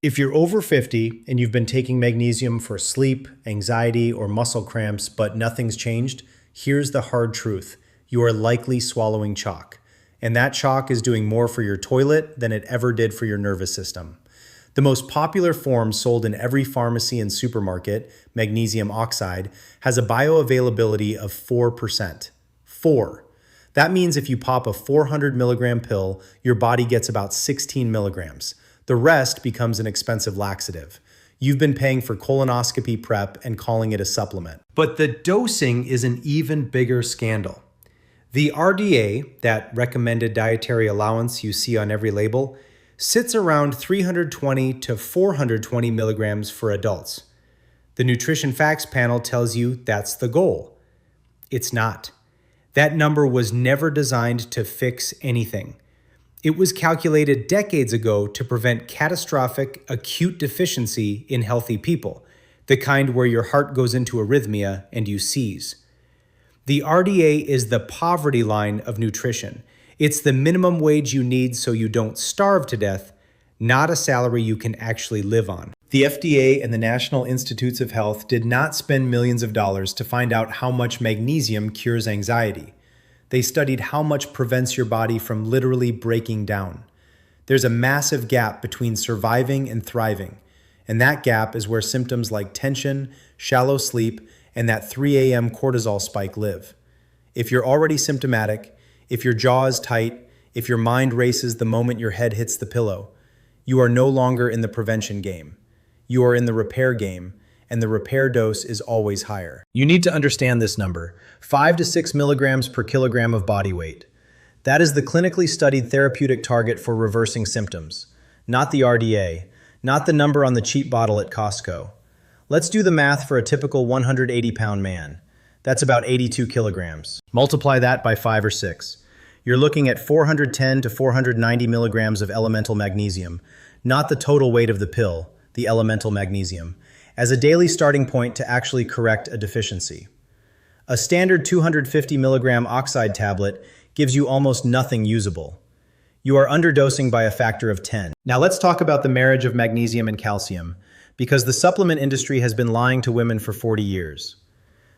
If you're over 50 and you've been taking magnesium for sleep, anxiety, or muscle cramps, but nothing's changed, here's the hard truth. You are likely swallowing chalk. And that chalk is doing more for your toilet than it ever did for your nervous system. The most popular form sold in every pharmacy and supermarket, magnesium oxide, has a bioavailability of 4%. 4. That means if you pop a 400 milligram pill, your body gets about 16 milligrams. The rest becomes an expensive laxative. You've been paying for colonoscopy prep and calling it a supplement. But the dosing is an even bigger scandal. The RDA, that recommended dietary allowance you see on every label, sits around 320 to 420 milligrams for adults. The Nutrition Facts panel tells you that's the goal. It's not. That number was never designed to fix anything. It was calculated decades ago to prevent catastrophic acute deficiency in healthy people, the kind where your heart goes into arrhythmia and you seize. The RDA is the poverty line of nutrition. It's the minimum wage you need so you don't starve to death, not a salary you can actually live on. The FDA and the National Institutes of Health did not spend millions of dollars to find out how much magnesium cures anxiety. They studied how much prevents your body from literally breaking down. There's a massive gap between surviving and thriving, and that gap is where symptoms like tension, shallow sleep, and that 3 a.m. cortisol spike live. If you're already symptomatic, if your jaw is tight, if your mind races the moment your head hits the pillow, you are no longer in the prevention game. You are in the repair game, and the repair dose is always higher. You need to understand this number, 5 to 6 milligrams per kilogram of body weight. That is the clinically studied therapeutic target for reversing symptoms, not the RDA, not the number on the cheap bottle at Costco. Let's do the math for a typical 180-pound man. That's about 82 kilograms. Multiply that by 5 or 6. You're looking at 410 to 490 milligrams of elemental magnesium, not the total weight of the pill, the elemental magnesium, as a daily starting point to actually correct a deficiency. A standard 250 milligram oxide tablet gives you almost nothing usable. You are underdosing by a factor of 10. Now let's talk about the marriage of magnesium and calcium, because the supplement industry has been lying to women for 40 years.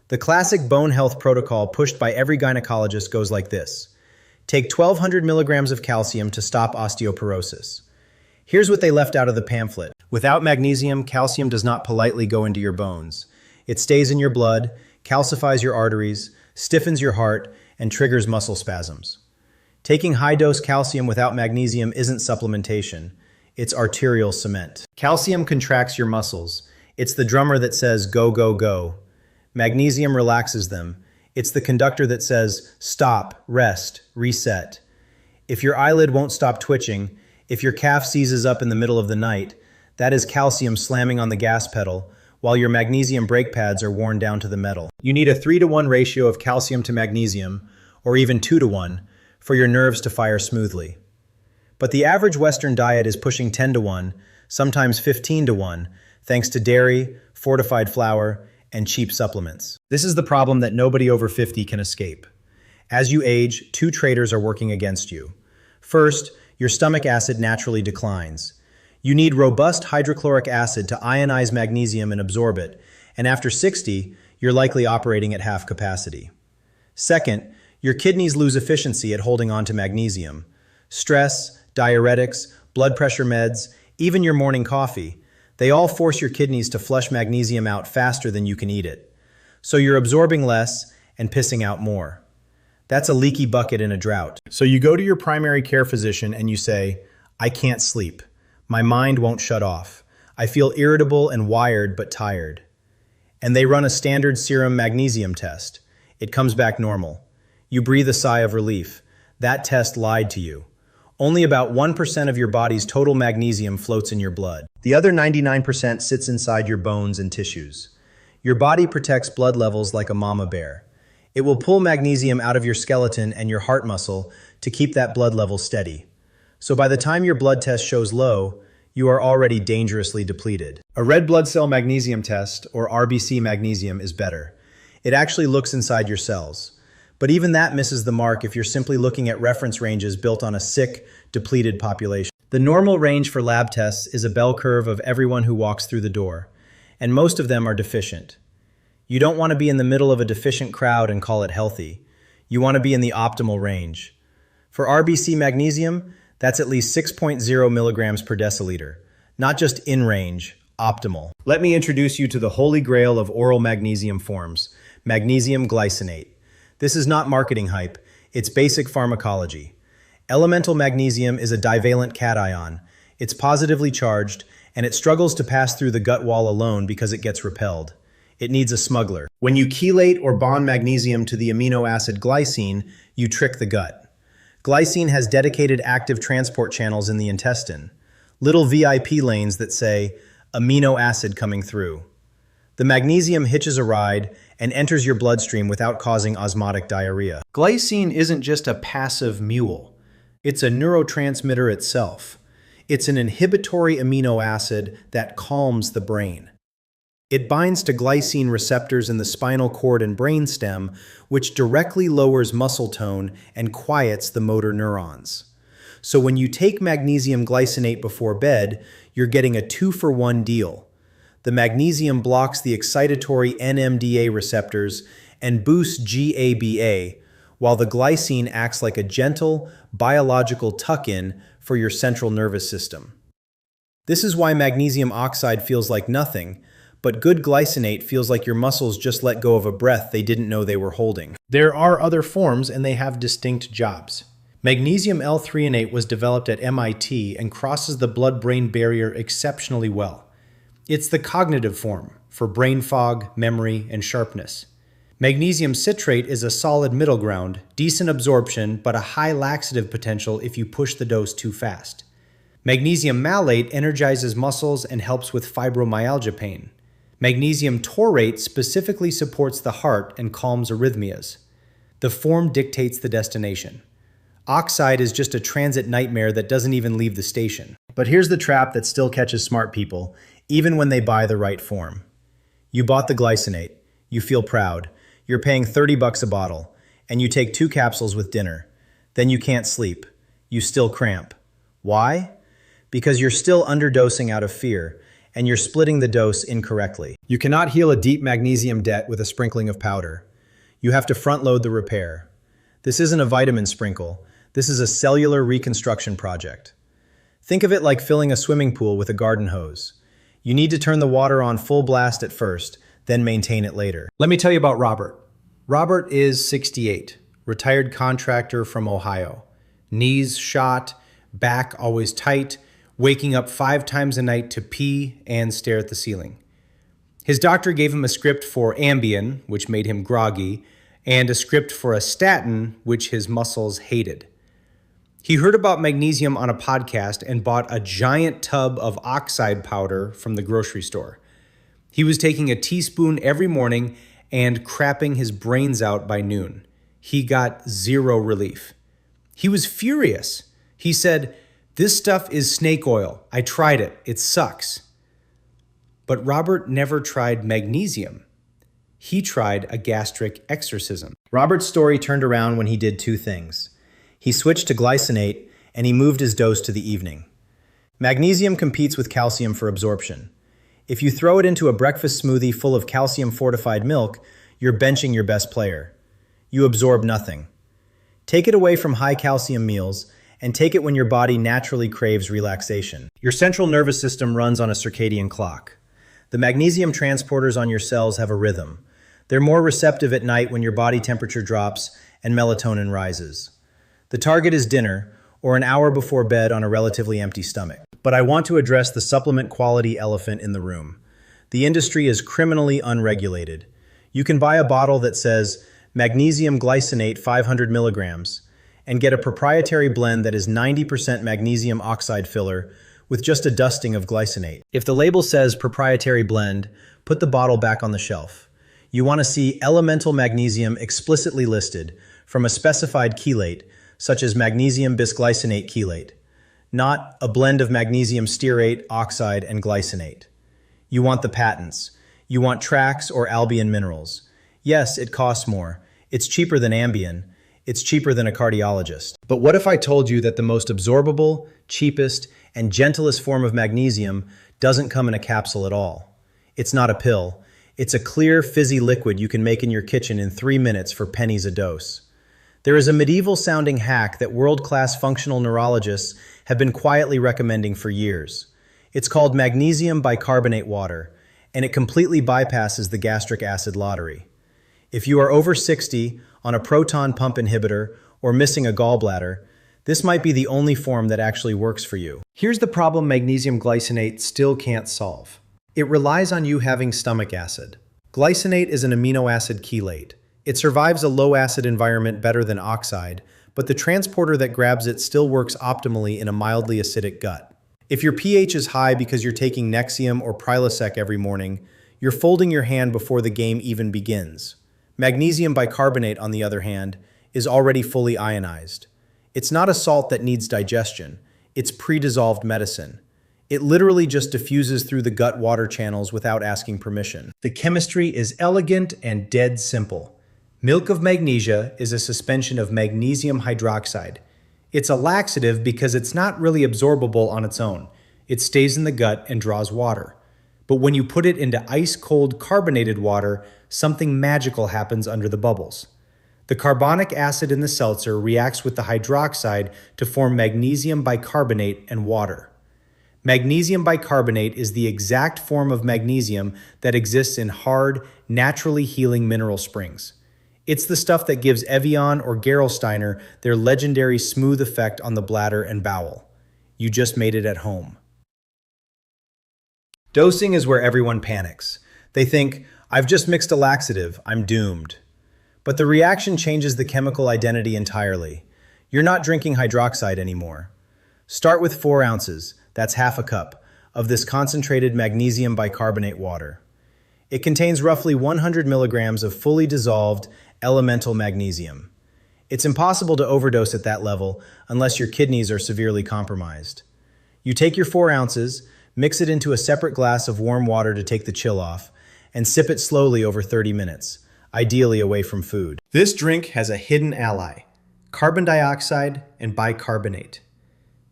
The classic bone health protocol pushed by every gynecologist goes like this. Take 1,200 milligrams of calcium to stop osteoporosis. Here's what they left out of the pamphlet. Without magnesium, calcium does not politely go into your bones. It stays in your blood, calcifies your arteries, stiffens your heart, and triggers muscle spasms. Taking high-dose calcium without magnesium isn't supplementation. It's arterial cement. Calcium contracts your muscles. It's the drummer that says, go, go, go. Magnesium relaxes them. It's the conductor that says, stop, rest, reset. If your eyelid won't stop twitching, if your calf seizes up in the middle of the night, that is calcium slamming on the gas pedal, while your magnesium brake pads are worn down to the metal. You need a 3-to-1 ratio of calcium to magnesium, or even 2-to-1, for your nerves to fire smoothly. But the average Western diet is pushing 10-to-1, sometimes 15-to-1, thanks to dairy, fortified flour, and cheap supplements. This is the problem that nobody over 50 can escape. As you age, 2 traitors are working against you. First, your stomach acid naturally declines. You need robust hydrochloric acid to ionize magnesium and absorb it, and after 60, you're likely operating at half capacity. Second, your kidneys lose efficiency at holding on to magnesium. Stress, diuretics, blood pressure meds, even your morning coffee, they all force your kidneys to flush magnesium out faster than you can eat it. So you're absorbing less and pissing out more. That's a leaky bucket in a drought. So you go to your primary care physician and you say, I can't sleep. My mind won't shut off. I feel irritable and wired but tired. And they run a standard serum magnesium test. It comes back normal. You breathe a sigh of relief. That test lied to you. Only about 1% of your body's total magnesium floats in your blood. The other 99% sits inside your bones and tissues. Your body protects blood levels like a mama bear. It will pull magnesium out of your skeleton and your heart muscle to keep that blood level steady. So by the time your blood test shows low, you are already dangerously depleted. A red blood cell magnesium test, or RBC magnesium, is better. It actually looks inside your cells. But even that misses the mark if you're simply looking at reference ranges built on a sick, depleted population. The normal range for lab tests is a bell curve of everyone who walks through the door, and most of them are deficient. You don't want to be in the middle of a deficient crowd and call it healthy. You want to be in the optimal range. For RBC magnesium, that's at least 6.0 milligrams per deciliter, not just in range, optimal. Let me introduce you to the holy grail of oral magnesium forms, magnesium glycinate. This is not marketing hype, it's basic pharmacology. Elemental magnesium is a divalent cation. It's positively charged, and it struggles to pass through the gut wall alone because it gets repelled. It needs a smuggler. When you chelate or bond magnesium to the amino acid glycine, you trick the gut. Glycine has dedicated active transport channels in the intestine, little VIP lanes that say, amino acid coming through. The magnesium hitches a ride and enters your bloodstream without causing osmotic diarrhea. Glycine isn't just a passive mule. It's a neurotransmitter itself. It's an inhibitory amino acid that calms the brain. It binds to glycine receptors in the spinal cord and brainstem, which directly lowers muscle tone and quiets the motor neurons. So when you take magnesium glycinate before bed, you're getting a 2-for-1 deal. The magnesium blocks the excitatory NMDA receptors and boosts GABA, while the glycine acts like a gentle, biological tuck-in for your central nervous system. This is why magnesium oxide feels like nothing, but good glycinate feels like your muscles just let go of a breath they didn't know they were holding. There are other forms, and they have distinct jobs. Magnesium L-threonate was developed at MIT and crosses the blood-brain barrier exceptionally well. It's the cognitive form for brain fog, memory, and sharpness. Magnesium citrate is a solid middle ground, decent absorption, but a high laxative potential if you push the dose too fast. Magnesium malate energizes muscles and helps with fibromyalgia pain. Magnesium taurate specifically supports the heart and calms arrhythmias. The form dictates the destination. Oxide is just a transit nightmare that doesn't even leave the station. But here's the trap that still catches smart people, even when they buy the right form. You bought the glycinate. You feel proud. You're paying $30 a bottle, and you take 2 capsules with dinner. Then you can't sleep. You still cramp. Why? Because you're still underdosing out of fear, and you're splitting the dose incorrectly. You cannot heal a deep magnesium debt with a sprinkling of powder. You have to front-load the repair. This isn't a vitamin sprinkle. This is a cellular reconstruction project. Think of it like filling a swimming pool with a garden hose. You need to turn the water on full blast at first, then maintain it later. Let me tell you about Robert. Robert is 68, retired contractor from Ohio. Knees shot, back always tight, waking up 5 times a night to pee and stare at the ceiling. His doctor gave him a script for Ambien, which made him groggy, and a script for a statin, which his muscles hated. He heard about magnesium on a podcast and bought a giant tub of oxide powder from the grocery store. He was taking a teaspoon every morning and crapping his brains out by noon. He got 0 relief. He was furious. He said, "This stuff is snake oil. I tried it. It sucks." But Robert never tried magnesium. He tried a gastric exorcism. Robert's story turned around when he did 2 things. He switched to glycinate, and he moved his dose to the evening. Magnesium competes with calcium for absorption. If you throw it into a breakfast smoothie full of calcium-fortified milk, you're benching your best player. You absorb nothing. Take it away from high-calcium meals, and take it when your body naturally craves relaxation. Your central nervous system runs on a circadian clock. The magnesium transporters on your cells have a rhythm. They're more receptive at night when your body temperature drops and melatonin rises. The target is dinner, or an hour before bed on a relatively empty stomach. But I want to address the supplement quality elephant in the room. The industry is criminally unregulated. You can buy a bottle that says magnesium glycinate 500 milligrams and get a proprietary blend that is 90% magnesium oxide filler with just a dusting of glycinate. If the label says proprietary blend, put the bottle back on the shelf. You want to see elemental magnesium explicitly listed from a specified chelate, such as magnesium bisglycinate chelate, not a blend of magnesium stearate, oxide, and glycinate. You want the patents. You want Trax or Albion Minerals. Yes, it costs more. It's cheaper than Ambien. It's cheaper than a cardiologist. But what if I told you that the most absorbable, cheapest, and gentlest form of magnesium doesn't come in a capsule at all? It's not a pill. It's a clear, fizzy liquid you can make in your kitchen in 3 minutes for pennies a dose. There is a medieval-sounding hack that world-class functional neurologists have been quietly recommending for years. It's called magnesium bicarbonate water, and it completely bypasses the gastric acid lottery. If you are over 60, on a proton pump inhibitor, or missing a gallbladder, this might be the only form that actually works for you. Here's the problem magnesium glycinate still can't solve. It relies on you having stomach acid. Glycinate is an amino acid chelate. It survives a low-acid environment better than oxide, but the transporter that grabs it still works optimally in a mildly acidic gut. If your pH is high because you're taking Nexium or Prilosec every morning, you're folding your hand before the game even begins. Magnesium bicarbonate, on the other hand, is already fully ionized. It's not a salt that needs digestion. It's pre-dissolved medicine. It literally just diffuses through the gut water channels without asking permission. The chemistry is elegant and dead simple. Milk of magnesia is a suspension of magnesium hydroxide. It's a laxative because it's not really absorbable on its own. It stays in the gut and draws water. But when you put it into ice-cold carbonated water, something magical happens under the bubbles. The carbonic acid in the seltzer reacts with the hydroxide to form magnesium bicarbonate and water. Magnesium bicarbonate is the exact form of magnesium that exists in hard, naturally healing mineral springs. It's the stuff that gives Evian or Gerolsteiner their legendary smooth effect on the bladder and bowel. You just made it at home. Dosing is where everyone panics. They think, I've just mixed a laxative, I'm doomed. But the reaction changes the chemical identity entirely. You're not drinking hydroxide anymore. Start with 4 ounces, that's half a cup, of this concentrated magnesium bicarbonate water. It contains roughly 100 milligrams of fully dissolved elemental magnesium. It's impossible to overdose at that level unless your kidneys are severely compromised. You take your 4 ounces, mix it into a separate glass of warm water to take the chill off, and sip it slowly over 30 minutes, ideally away from food. This drink has a hidden ally, carbon dioxide and bicarbonate.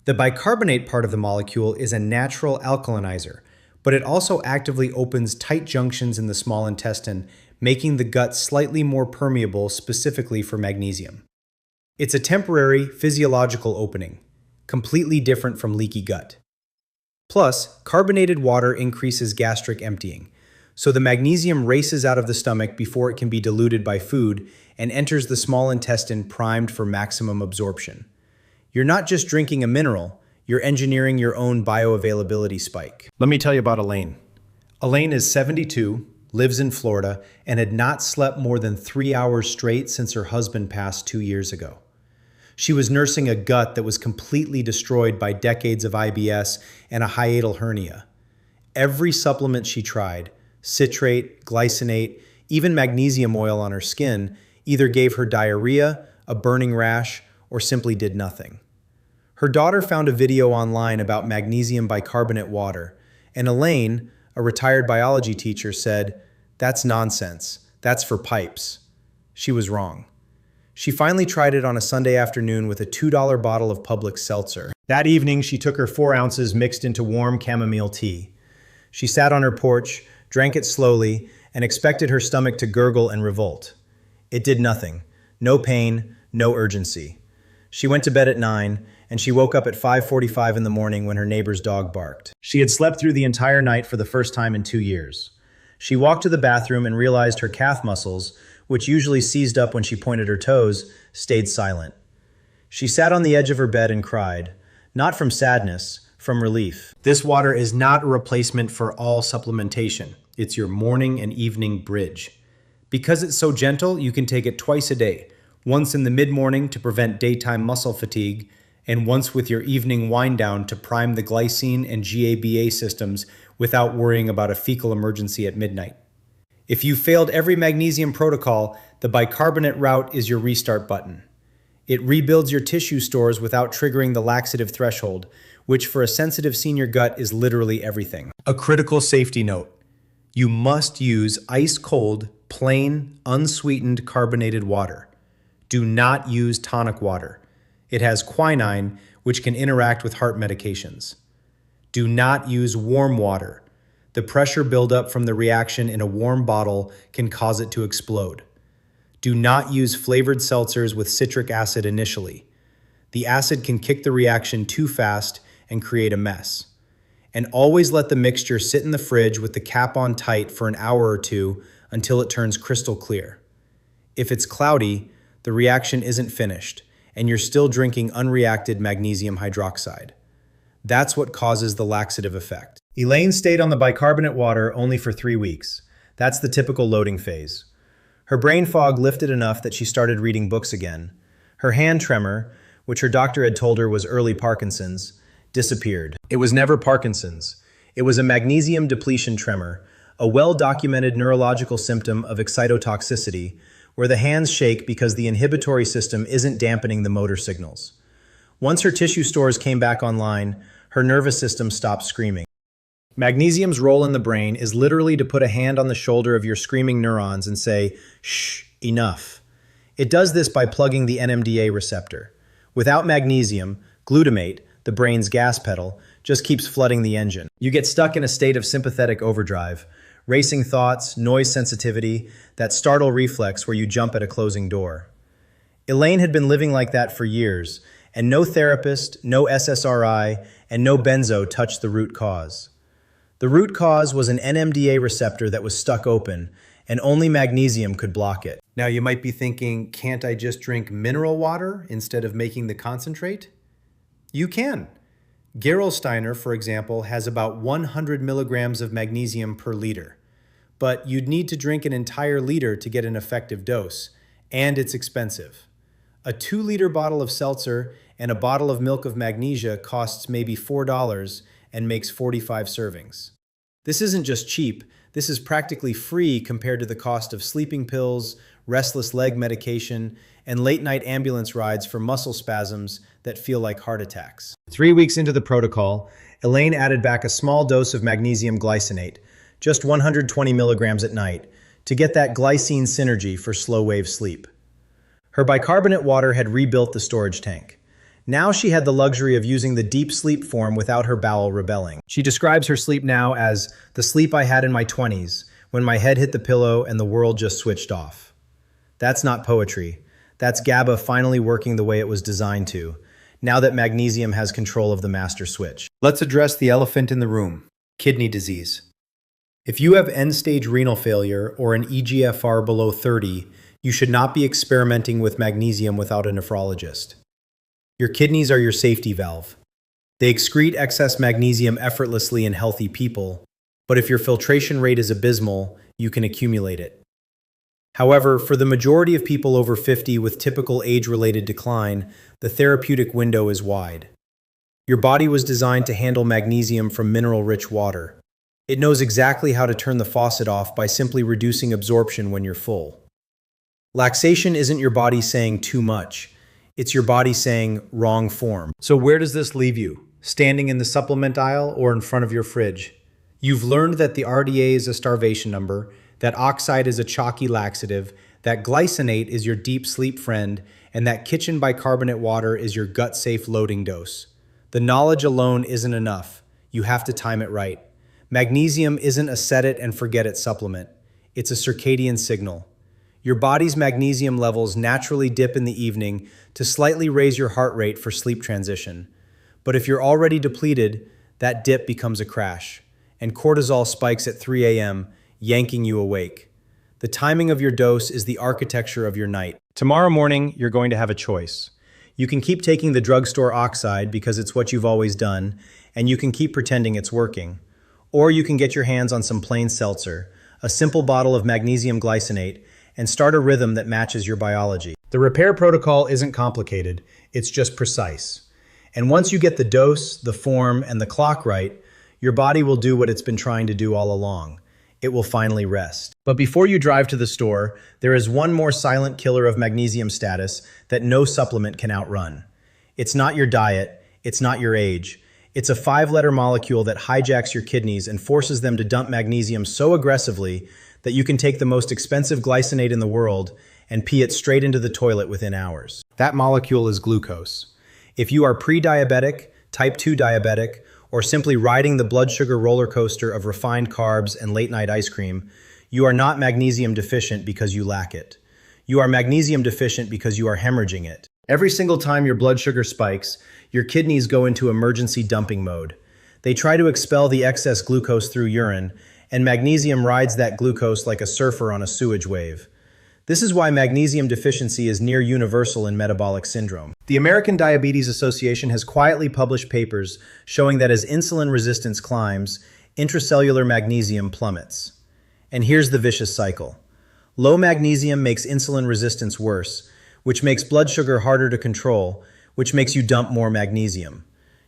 The bicarbonate part of the molecule is a natural alkalinizer, but it also actively opens tight junctions in the small intestine, making the gut slightly more permeable specifically for magnesium. It's a temporary physiological opening, completely different from leaky gut. Plus, carbonated water increases gastric emptying, so the magnesium races out of the stomach before it can be diluted by food and enters the small intestine primed for maximum absorption. You're not just drinking a mineral, you're engineering your own bioavailability spike. Let me tell you about Elaine. Elaine is 72, lives in Florida, and had not slept more than 3 hours straight since her husband passed 2 years ago. She was nursing a gut that was completely destroyed by decades of IBS and a hiatal hernia. Every supplement she tried, citrate, glycinate, even magnesium oil on her skin, either gave her diarrhea, a burning rash, or simply did nothing. Her daughter found a video online about magnesium bicarbonate water, and Elaine, a retired biology teacher, said, "That's nonsense. That's for pipes." She was wrong. She finally tried it on a Sunday afternoon with a $2 bottle of Publix seltzer. That evening, she took her 4 ounces mixed into warm chamomile tea. She sat on her porch, drank it slowly, and expected her stomach to gurgle and revolt. It did nothing. No pain, no urgency. She went to bed at 9, and she woke up at 5:45 in the morning when her neighbor's dog barked. She had slept through the entire night for the first time in 2 years. She walked to the bathroom and realized her calf muscles, which usually seized up when she pointed her toes, stayed silent. She sat on the edge of her bed and cried, not from sadness, from relief. This water is not a replacement for all supplementation. It's your morning and evening bridge. Because it's so gentle, you can take it twice a day, once in the mid-morning to prevent daytime muscle fatigue, and once with your evening wind down to prime the glycine and GABA systems without worrying about a fecal emergency at midnight. If you failed every magnesium protocol, the bicarbonate route is your restart button. It rebuilds your tissue stores without triggering the laxative threshold, which for a sensitive senior gut is literally everything. A critical safety note: you must use ice-cold, plain, unsweetened carbonated water. Do not use tonic water. It has quinine, which can interact with heart medications. Do not use warm water. The pressure buildup from the reaction in a warm bottle can cause it to explode. Do not use flavored seltzers with citric acid initially. The acid can kick the reaction too fast and create a mess. And always let the mixture sit in the fridge with the cap on tight for an hour or two until it turns crystal clear. If it's cloudy, the reaction isn't finished, and you're still drinking unreacted magnesium hydroxide. That's what causes the laxative effect. Elaine stayed on the bicarbonate water only for 3 weeks. That's the typical loading phase. Her brain fog lifted enough that she started reading books again. Her hand tremor, which her doctor had told her was early Parkinson's, disappeared. It was never Parkinson's. It was a magnesium depletion tremor, a well-documented neurological symptom of excitotoxicity, where the hands shake because the inhibitory system isn't dampening the motor signals. Once her tissue stores came back online, her nervous system stopped screaming. Magnesium's role in the brain is literally to put a hand on the shoulder of your screaming neurons and say, "Shh, enough." It does this by plugging the NMDA receptor. Without magnesium, glutamate, the brain's gas pedal, just keeps flooding the engine. You get stuck in a state of sympathetic overdrive, racing thoughts, noise sensitivity, that startle reflex where you jump at a closing door. Elaine had been living like that for years, and no therapist, no SSRI, and no benzo touched the root cause. The root cause was an NMDA receptor that was stuck open, and only magnesium could block it. Now you might be thinking, can't I just drink mineral water instead of making the concentrate? You can. Gerolsteiner, for example, has about 100 milligrams of magnesium per liter. But you'd need to drink an entire liter to get an effective dose, and it's expensive. A 2-liter bottle of seltzer and a bottle of milk of magnesia costs maybe $4 and makes 45 servings. This isn't just cheap, this is practically free compared to the cost of sleeping pills, restless leg medication, and late-night ambulance rides for muscle spasms that feel like heart attacks. 3 weeks into the protocol, Elaine added back a small dose of magnesium glycinate, just 120 milligrams at night, to get that glycine synergy for slow-wave sleep. Her bicarbonate water had rebuilt the storage tank. Now she had the luxury of using the deep sleep form without her bowel rebelling. She describes her sleep now as the sleep I had in my 20s, when my head hit the pillow and the world just switched off. That's not poetry. That's GABA finally working the way it was designed to, now that magnesium has control of the master switch. Let's address the elephant in the room, kidney disease. If you have end-stage renal failure or an eGFR below 30, you should not be experimenting with magnesium without a nephrologist. Your kidneys are your safety valve. They excrete excess magnesium effortlessly in healthy people, but if your filtration rate is abysmal, you can accumulate it. However, for the majority of people over 50 with typical age-related decline, the therapeutic window is wide. Your body was designed to handle magnesium from mineral-rich water. It knows exactly how to turn the faucet off by simply reducing absorption when you're full. Laxation isn't your body saying too much. It's your body saying wrong form. So where does this leave you? Standing in the supplement aisle or in front of your fridge? You've learned that the RDA is a starvation number, that oxide is a chalky laxative, that glycinate is your deep sleep friend, and that kitchen bicarbonate water is your gut-safe loading dose. The knowledge alone isn't enough. You have to time it right. Magnesium isn't a set-it-and-forget-it supplement. It's a circadian signal. Your body's magnesium levels naturally dip in the evening to slightly raise your heart rate for sleep transition. But if you're already depleted, that dip becomes a crash, and cortisol spikes at 3 a.m., yanking you awake. The timing of your dose is the architecture of your night. Tomorrow morning, you're going to have a choice. You can keep taking the drugstore oxide because it's what you've always done, and you can keep pretending it's working. Or you can get your hands on some plain seltzer, a simple bottle of magnesium glycinate, and start a rhythm that matches your biology. The repair protocol isn't complicated, it's just precise. And once you get the dose, the form, and the clock right, your body will do what it's been trying to do all along. It will finally rest. But before you drive to the store, there is one more silent killer of magnesium status that no supplement can outrun. It's not your diet, it's not your age. It's a 5-letter molecule that hijacks your kidneys and forces them to dump magnesium so aggressively that you can take the most expensive glycinate in the world and pee it straight into the toilet within hours. That molecule is glucose. If you are pre-diabetic, type 2 diabetic, or simply riding the blood sugar roller coaster of refined carbs and late-night ice cream, you are not magnesium deficient because you lack it. You are magnesium deficient because you are hemorrhaging it. Every single time your blood sugar spikes, your kidneys go into emergency dumping mode. They try to expel the excess glucose through urine, and magnesium rides that glucose like a surfer on a sewage wave. This is why magnesium deficiency is near universal in metabolic syndrome. The American Diabetes Association has quietly published papers showing that as insulin resistance climbs, intracellular magnesium plummets. And here's the vicious cycle. Low magnesium makes insulin resistance worse, which makes blood sugar harder to control, which makes you dump more magnesium.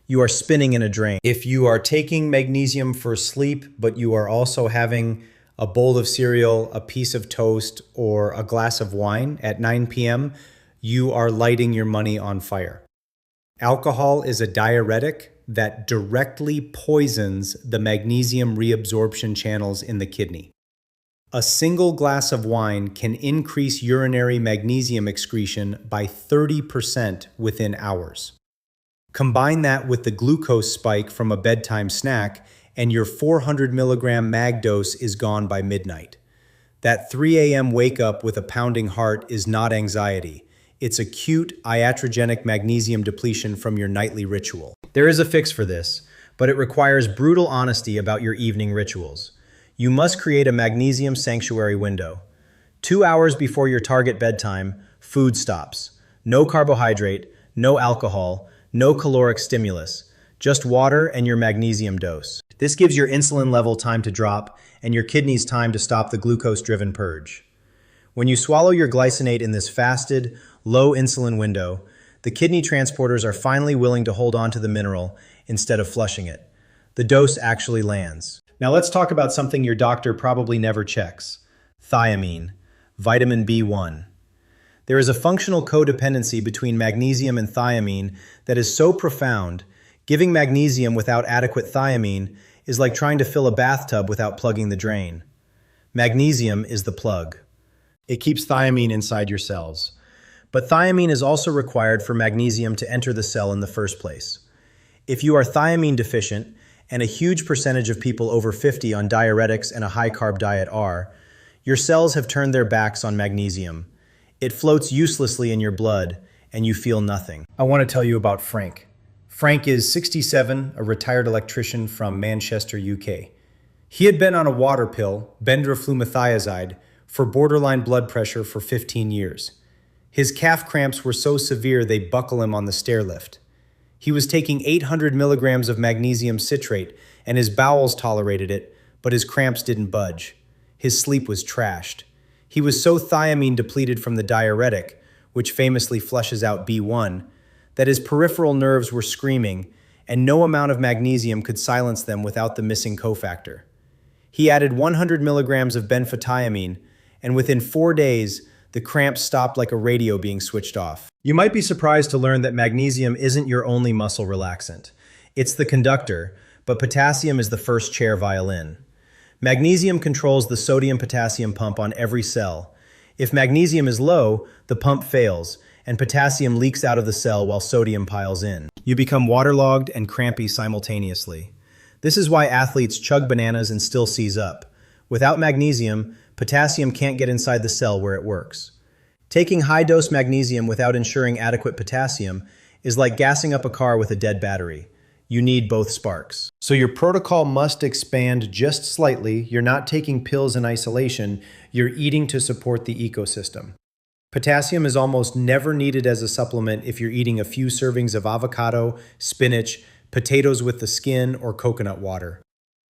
You are spinning in a drain. If you are taking magnesium for sleep, but you are also having a bowl of cereal, a piece of toast, or a glass of wine at 9 p.m., you are lighting your money on fire. Alcohol is a diuretic that directly poisons the magnesium reabsorption channels in the kidney. A single glass of wine can increase urinary magnesium excretion by 30% within hours. Combine that with the glucose spike from a bedtime snack, and your 400 milligram mag dose is gone by midnight. That 3 a.m. wake up with a pounding heart is not anxiety. It's acute iatrogenic magnesium depletion from your nightly ritual. There is a fix for this, but it requires brutal honesty about your evening rituals. You must create a magnesium sanctuary window. 2 hours before your target bedtime, food stops. No carbohydrate, no alcohol, no caloric stimulus, just water and your magnesium dose. This gives your insulin level time to drop and your kidneys time to stop the glucose-driven purge. When you swallow your glycinate in this fasted, low insulin window, the kidney transporters are finally willing to hold on to the mineral instead of flushing it. The dose actually lands. Now let's talk about something your doctor probably never checks: thiamine, vitamin B1. There is a functional codependency between magnesium and thiamine that is so profound, giving magnesium without adequate thiamine is like trying to fill a bathtub without plugging the drain. Magnesium is the plug. It keeps thiamine inside your cells. But thiamine is also required for magnesium to enter the cell in the first place. If you are thiamine deficient, and a huge percentage of people over 50 on diuretics and a high-carb diet are, your cells have turned their backs on magnesium. It floats uselessly in your blood, and you feel nothing. I want to tell you about Frank. Frank is 67, a retired electrician from Manchester, UK. He had been on a water pill, bendroflumethiazide, for borderline blood pressure for 15 years. His calf cramps were so severe they buckle him on the stair lift. He was taking 800 milligrams of magnesium citrate, and his bowels tolerated it, but his cramps didn't budge. His sleep was trashed. He was so thiamine depleted from the diuretic, which famously flushes out B1, that his peripheral nerves were screaming, and no amount of magnesium could silence them without the missing cofactor. He added 100 milligrams of benphthiamine, and within 4 days, the cramps stopped like a radio being switched off. You might be surprised to learn that magnesium isn't your only muscle relaxant. It's the conductor, but potassium is the first chair violin. Magnesium controls the sodium-potassium pump on every cell. If magnesium is low, the pump fails, and potassium leaks out of the cell while sodium piles in. You become waterlogged and crampy simultaneously. This is why athletes chug bananas and still seize up. Without magnesium, potassium can't get inside the cell where it works. Taking high-dose magnesium without ensuring adequate potassium is like gassing up a car with a dead battery. You need both sparks. So your protocol must expand just slightly. You're not taking pills in isolation. You're eating to support the ecosystem. Potassium is almost never needed as a supplement if you're eating a few servings of avocado, spinach, potatoes with the skin, or coconut water.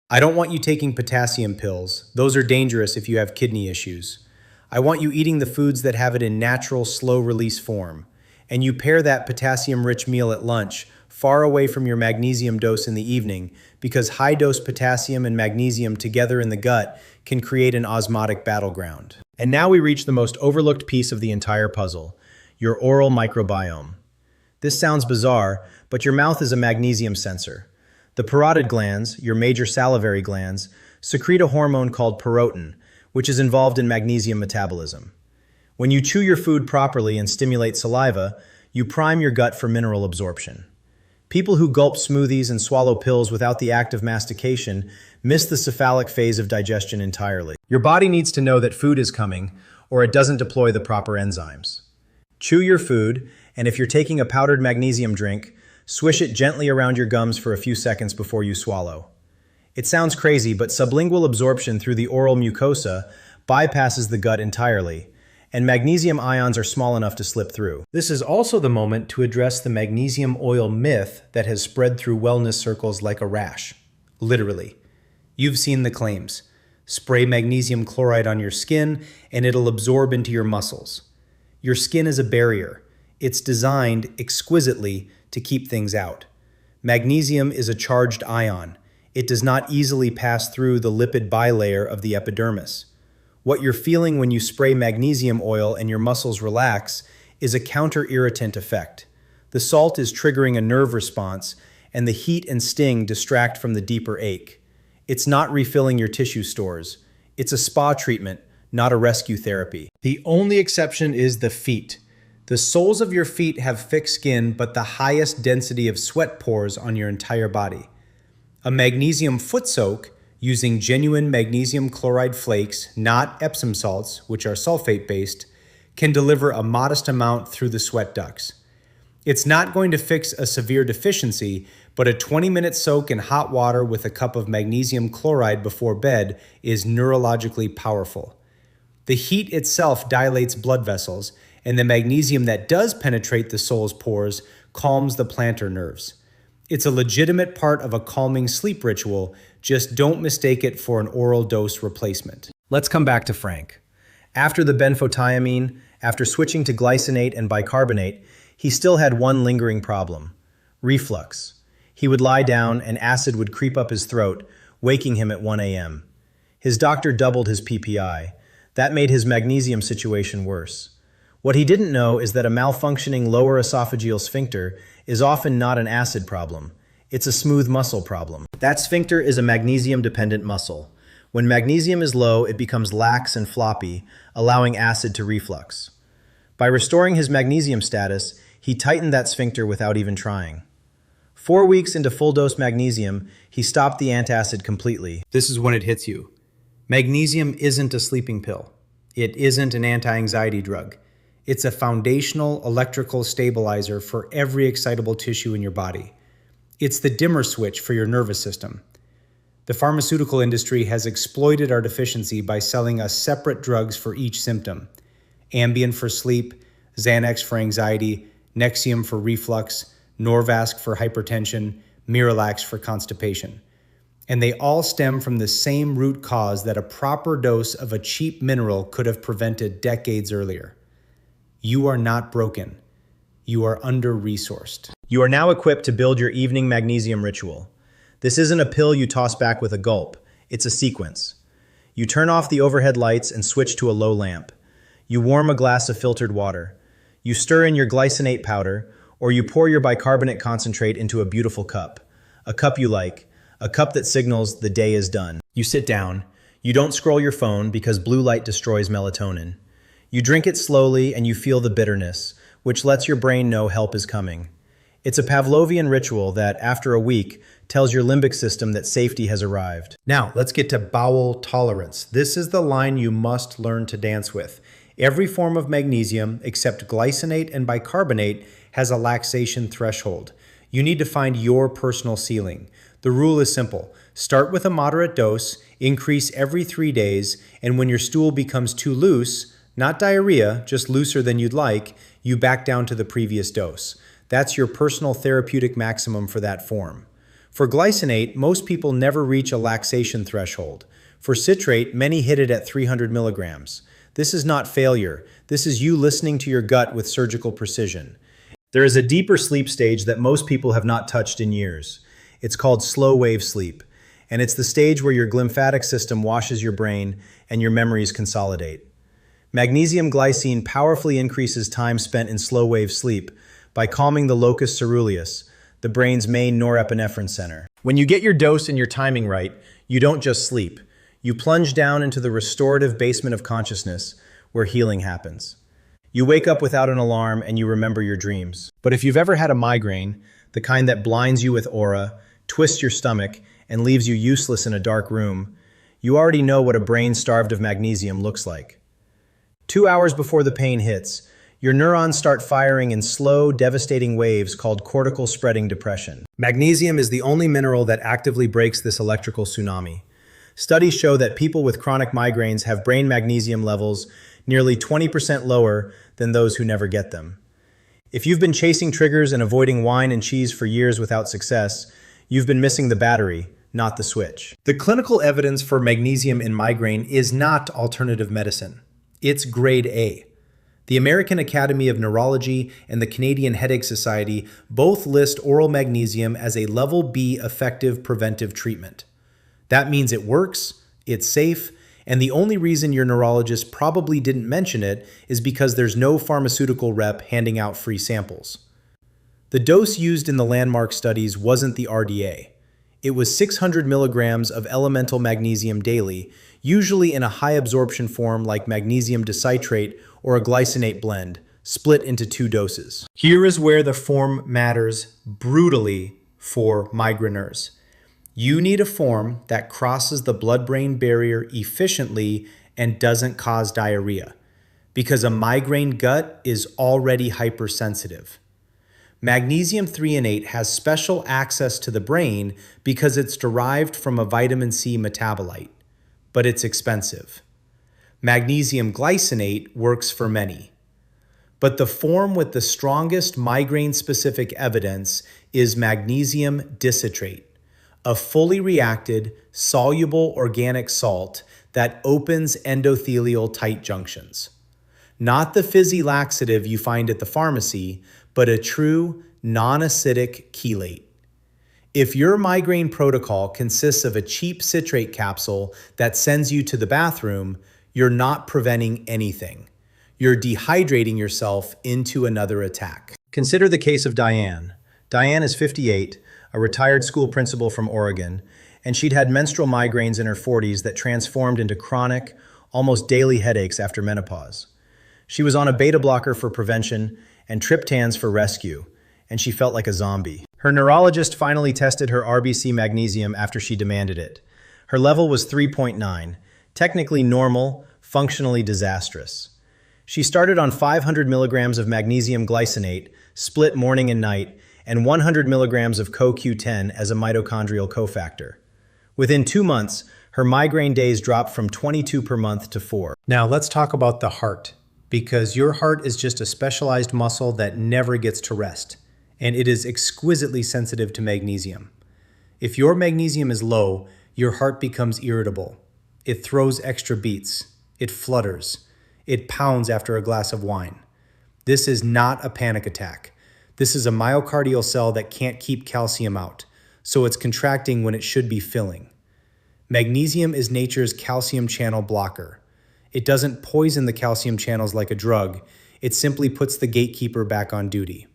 I don't want you taking potassium pills. Those are dangerous if you have kidney issues. I want you eating the foods that have it in natural, slow-release form. And you pair that potassium-rich meal at lunch, far away from your magnesium dose in the evening, because high-dose potassium and magnesium together in the gut can create an osmotic battleground. And now we reach the most overlooked piece of the entire puzzle, your oral microbiome. This sounds bizarre, but your mouth is a magnesium sensor. The parotid glands, your major salivary glands, secrete a hormone called porotin, which is involved in magnesium metabolism. When you chew your food properly and stimulate saliva, you prime your gut for mineral absorption. People who gulp smoothies and swallow pills without the act of mastication miss the cephalic phase of digestion entirely. Your body needs to know that food is coming, or it doesn't deploy the proper enzymes. Chew your food, and if you're taking a powdered magnesium drink, swish it gently around your gums for a few seconds before you swallow. It sounds crazy, but sublingual absorption through the oral mucosa bypasses the gut entirely, and magnesium ions are small enough to slip through. This is also the moment to address the magnesium oil myth that has spread through wellness circles like a rash. Literally. You've seen the claims. Spray magnesium chloride on your skin and it'll absorb into your muscles. Your skin is a barrier. It's designed exquisitely to keep things out. Magnesium is a charged ion. It does not easily pass through the lipid bilayer of the epidermis. What you're feeling when you spray magnesium oil and your muscles relax is a counter-irritant effect. The salt is triggering a nerve response, and the heat and sting distract from the deeper ache. It's not refilling your tissue stores. It's a spa treatment, not a rescue therapy. The only exception is the feet. The soles of your feet have thick skin, but the highest density of sweat pores on your entire body. A magnesium foot soak, using genuine magnesium chloride flakes, not Epsom salts, which are sulfate-based, can deliver a modest amount through the sweat ducts. It's not going to fix a severe deficiency, but a 20-minute soak in hot water with a cup of magnesium chloride before bed is neurologically powerful. The heat itself dilates blood vessels, and the magnesium that does penetrate the sole's pores calms the plantar nerves. It's a legitimate part of a calming sleep ritual, just don't mistake it for an oral dose replacement. Let's come back to Frank. After the benfotiamine, after switching to glycinate and bicarbonate, he still had one lingering problem: reflux. He would lie down and acid would creep up his throat, waking him at 1 a.m. His doctor doubled his PPI. That made his magnesium situation worse. What he didn't know is that a malfunctioning lower esophageal sphincter is often not an acid problem. It's a smooth muscle problem. That sphincter is a magnesium-dependent muscle. When magnesium is low, it becomes lax and floppy, allowing acid to reflux. By restoring his magnesium status, he tightened that sphincter without even trying. 4 weeks into full-dose magnesium, he stopped the antacid completely. This is when it hits you. Magnesium isn't a sleeping pill. It isn't an anti-anxiety drug. It's a foundational electrical stabilizer for every excitable tissue in your body. It's the dimmer switch for your nervous system. The pharmaceutical industry has exploited our deficiency by selling us separate drugs for each symptom. Ambien for sleep, Xanax for anxiety, Nexium for reflux, Norvasc for hypertension, Miralax for constipation. And they all stem from the same root cause that a proper dose of a cheap mineral could have prevented decades earlier. You are not broken. You are under-resourced. You are now equipped to build your evening magnesium ritual. This isn't a pill you toss back with a gulp. It's a sequence. You turn off the overhead lights and switch to a low lamp. You warm a glass of filtered water. You stir in your glycinate powder, or you pour your bicarbonate concentrate into a beautiful cup. A cup you like. A cup that signals the day is done. You sit down. You don't scroll your phone because blue light destroys melatonin. You drink it slowly and you feel the bitterness, which lets your brain know help is coming. It's a Pavlovian ritual that, after a week, tells your limbic system that safety has arrived. Now, let's get to bowel tolerance. This is the line you must learn to dance with. Every form of magnesium, except glycinate and bicarbonate, has a laxation threshold. You need to find your personal ceiling. The rule is simple. Start with a moderate dose, increase every 3 days, and when your stool becomes too loose, not diarrhea, just looser than you'd like, you back down to the previous dose. That's your personal therapeutic maximum for that form. For glycinate, most people never reach a laxation threshold. For citrate, many hit it at 300 milligrams. This is not failure. This is you listening to your gut with surgical precision. There is a deeper sleep stage that most people have not touched in years. It's called slow wave sleep, and it's the stage where your glymphatic system washes your brain and your memories consolidate. Magnesium glycine powerfully increases time spent in slow-wave sleep by calming the locus ceruleus, the brain's main norepinephrine center. When you get your dose and your timing right, you don't just sleep. You plunge down into the restorative basement of consciousness where healing happens. You wake up without an alarm and you remember your dreams. But if you've ever had a migraine, the kind that blinds you with aura, twists your stomach, and leaves you useless in a dark room, you already know what a brain starved of magnesium looks like. 2 hours before the pain hits, your neurons start firing in slow, devastating waves called cortical spreading depression. Magnesium is the only mineral that actively breaks this electrical tsunami. Studies show that people with chronic migraines have brain magnesium levels nearly 20% lower than those who never get them. If you've been chasing triggers and avoiding wine and cheese for years without success, you've been missing the battery, not the switch. The clinical evidence for magnesium in migraine is not alternative medicine. It's grade A. The American Academy of Neurology and the Canadian Headache Society both list oral magnesium as a level B effective preventive treatment. That means it works, it's safe, and the only reason your neurologist probably didn't mention it is because there's no pharmaceutical rep handing out free samples. The dose used in the landmark studies wasn't the RDA. It was 600 milligrams of elemental magnesium daily, usually in a high absorption form like magnesium dicitrate or a glycinate blend, split into 2 doses. Here is where the form matters brutally for migraineurs. You need a form that crosses the blood-brain barrier efficiently and doesn't cause diarrhea, because a migraine gut is already hypersensitive. Magnesium threonate has special access to the brain because it's derived from a vitamin C metabolite, but it's expensive. Magnesium glycinate works for many, but the form with the strongest migraine-specific evidence is magnesium dicitrate, a fully reacted, soluble organic salt that opens endothelial tight junctions. Not the fizzy laxative you find at the pharmacy, but a true, non-acidic chelate. If your migraine protocol consists of a cheap citrate capsule that sends you to the bathroom, you're not preventing anything. You're dehydrating yourself into another attack. Consider the case of Diane. Diane is 58, a retired school principal from Oregon, and she'd had menstrual migraines in her 40s that transformed into chronic, almost daily headaches after menopause. She was on a beta blocker for prevention and triptans for rescue, and she felt like a zombie. Her neurologist finally tested her RBC magnesium after she demanded it. Her level was 3.9, technically normal, functionally disastrous. She started on 500 milligrams of magnesium glycinate, split morning and night, and 100 milligrams of CoQ10 as a mitochondrial cofactor. Within 2 months, her migraine days dropped from 22 per month to 4. Now let's talk about the heart, because your heart is just a specialized muscle that never gets to rest, and it is exquisitely sensitive to magnesium. If your magnesium is low, your heart becomes irritable. It throws extra beats. It flutters. It pounds after a glass of wine. This is not a panic attack. This is a myocardial cell that can't keep calcium out, so it's contracting when it should be filling. Magnesium is nature's calcium channel blocker. It doesn't poison the calcium channels like a drug. It simply puts the gatekeeper back on duty.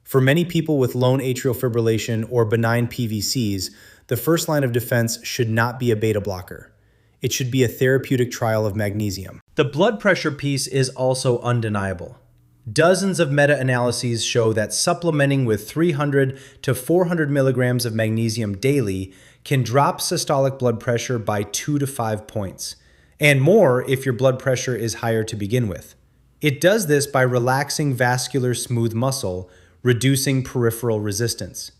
For many people with lone atrial fibrillation or benign PVCs, the first line of defense should not be a beta blocker. It should be a therapeutic trial of magnesium. The blood pressure piece is also undeniable. Dozens of meta-analyses show that supplementing with 300 to 400 milligrams of magnesium daily can drop systolic blood pressure by 2 to 5 points, and more if your blood pressure is higher to begin with. It does this by relaxing vascular smooth muscle, reducing peripheral resistance.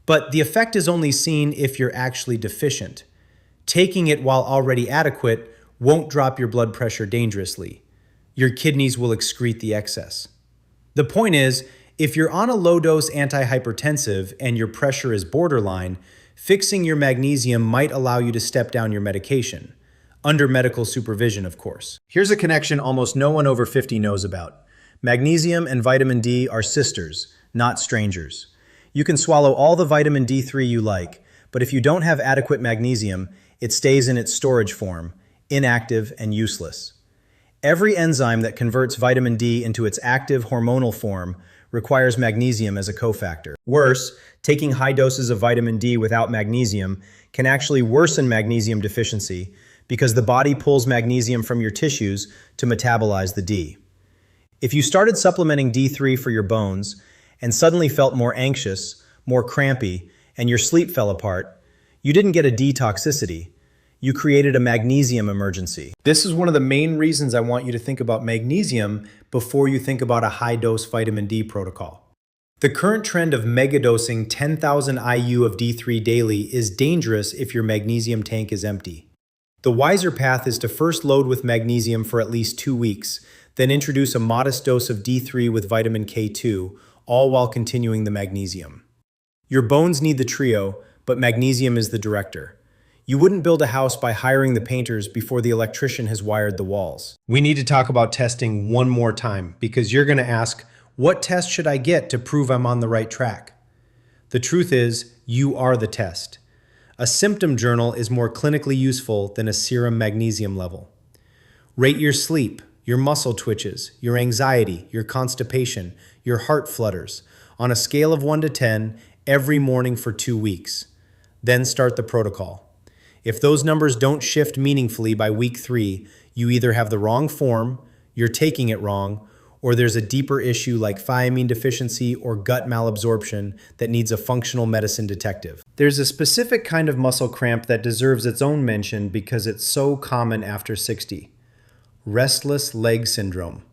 But the effect is only seen if you're actually deficient. Taking it while already adequate won't drop your blood pressure dangerously. Your kidneys will excrete the excess. The point is, if you're on a low-dose antihypertensive and your pressure is borderline, fixing your magnesium might allow you to step down your medication, under medical supervision, of course. Here's a connection almost no one over 50 knows about. Magnesium and vitamin D are sisters, not strangers. You can swallow all the vitamin D3 you like, but if you don't have adequate magnesium, it stays in its storage form, inactive and useless. Every enzyme that converts vitamin D into its active hormonal form requires magnesium as a cofactor. Worse, taking high doses of vitamin D without magnesium can actually worsen magnesium deficiency because the body pulls magnesium from your tissues to metabolize the D. If you started supplementing D3 for your bones and suddenly felt more anxious, more crampy, and your sleep fell apart, you didn't get a detoxicity. You created a magnesium emergency. This is one of the main reasons I want you to think about magnesium before you think about a high-dose vitamin D protocol. The current trend of megadosing 10,000 IU of D3 daily is dangerous if your magnesium tank is empty. The wiser path is to first load with magnesium for at least 2 weeks, then introduce a modest dose of D3 with vitamin K2, all while continuing the magnesium. Your bones need the trio, but magnesium is the director. You wouldn't build a house by hiring the painters before the electrician has wired the walls. We need to talk about testing one more time because you're going to ask, what test should I get to prove I'm on the right track? The truth is, you are the test. A symptom journal is more clinically useful than a serum magnesium level. Rate your sleep, your muscle twitches, your anxiety, your constipation, your heart flutters, on a scale of 1 to 10 every morning for 2 weeks. Then start the protocol. If those numbers don't shift meaningfully by week 3, you either have the wrong form, you're taking it wrong, or there's a deeper issue like thiamine deficiency or gut malabsorption that needs a functional medicine detective. There's a specific kind of muscle cramp that deserves its own mention because it's so common after 60. Restless leg syndrome.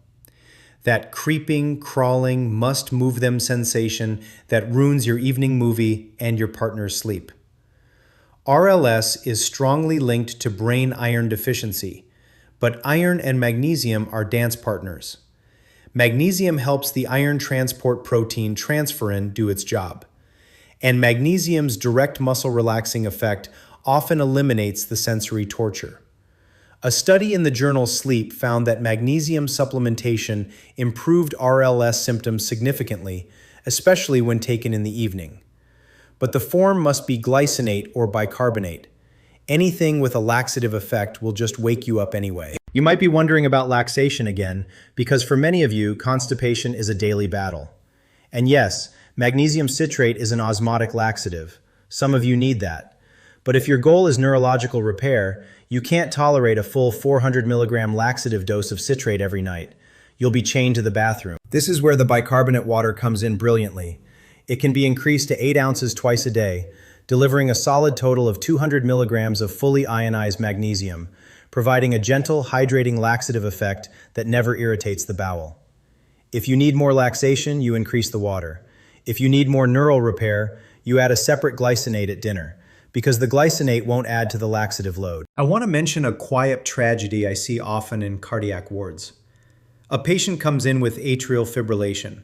That creeping, crawling, must-move-them sensation that ruins your evening movie and your partner's sleep. RLS is strongly linked to brain iron deficiency, but iron and magnesium are dance partners. Magnesium helps the iron transport protein transferrin do its job, and magnesium's direct muscle relaxing effect often eliminates the sensory torture. A study in the journal Sleep found that magnesium supplementation improved RLS symptoms significantly, especially when taken in the evening. But the form must be glycinate or bicarbonate. Anything with a laxative effect will just wake you up anyway. You might be wondering about laxation again, because for many of you, constipation is a daily battle. And yes, magnesium citrate is an osmotic laxative. Some of you need that. But if your goal is neurological repair, you can't tolerate a full 400 milligram laxative dose of citrate every night. You'll be chained to the bathroom. This is where the bicarbonate water comes in brilliantly. It can be increased to 8 ounces twice a day, delivering a solid total of 200 milligrams of fully ionized magnesium, providing a gentle, hydrating laxative effect that never irritates the bowel. If you need more laxation, you increase the water. If you need more neural repair, you add a separate glycinate at dinner, because the glycinate won't add to the laxative load. I want to mention a quiet tragedy I see often in cardiac wards. A patient comes in with atrial fibrillation.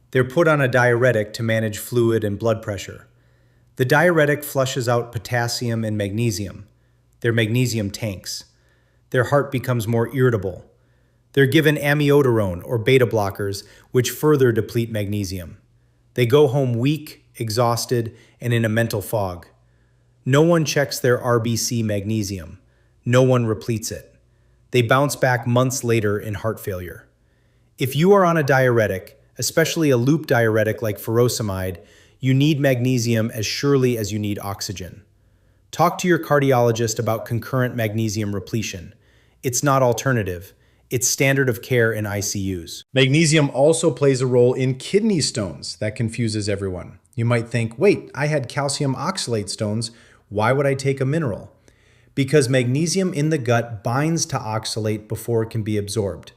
They're put on a diuretic to manage fluid and blood pressure. The diuretic flushes out potassium and magnesium. They're magnesium tanks. Their heart becomes more irritable. They're given amiodarone or beta blockers, which further deplete magnesium. They go home weak, exhausted, and in a mental fog. No one checks their RBC magnesium. No one repletes it. They bounce back months later in heart failure. If you are on a diuretic, especially a loop diuretic like furosemide, you need magnesium as surely as you need oxygen. Talk to your cardiologist about concurrent magnesium repletion. It's not alternative. It's standard of care in ICUs. Magnesium also plays a role in kidney stones. That confuses everyone. You might think, wait, I had calcium oxalate stones. Why would I take a mineral? Because magnesium in the gut binds to oxalate before it can be absorbed.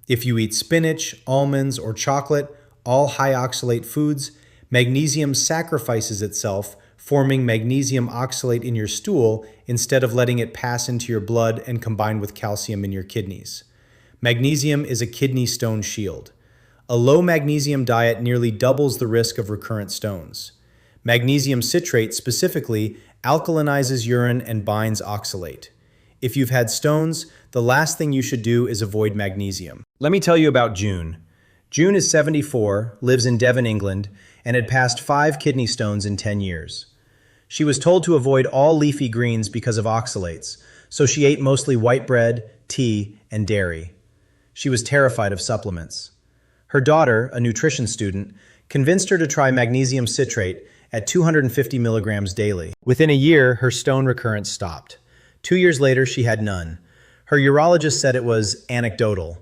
If you eat spinach, almonds, or chocolate, all high oxalate foods, magnesium sacrifices itself, forming magnesium oxalate in your stool instead of letting it pass into your blood and combine with calcium in your kidneys. Magnesium is a kidney stone shield. A low magnesium diet nearly doubles the risk of recurrent stones. Magnesium citrate specifically alkalinizes urine and binds oxalate. If you've had stones, the last thing you should do is avoid magnesium. Let me tell you about June. June is 74, lives in Devon, England, and had passed 5 kidney stones in 10 years. She was told to avoid all leafy greens because of oxalates, so she ate mostly white bread, tea, and dairy. She was terrified of supplements. Her daughter, a nutrition student, convinced her to try magnesium citrate at 250 milligrams daily. Within a year, her stone recurrence stopped. 2 years later, she had none. Her urologist said it was anecdotal.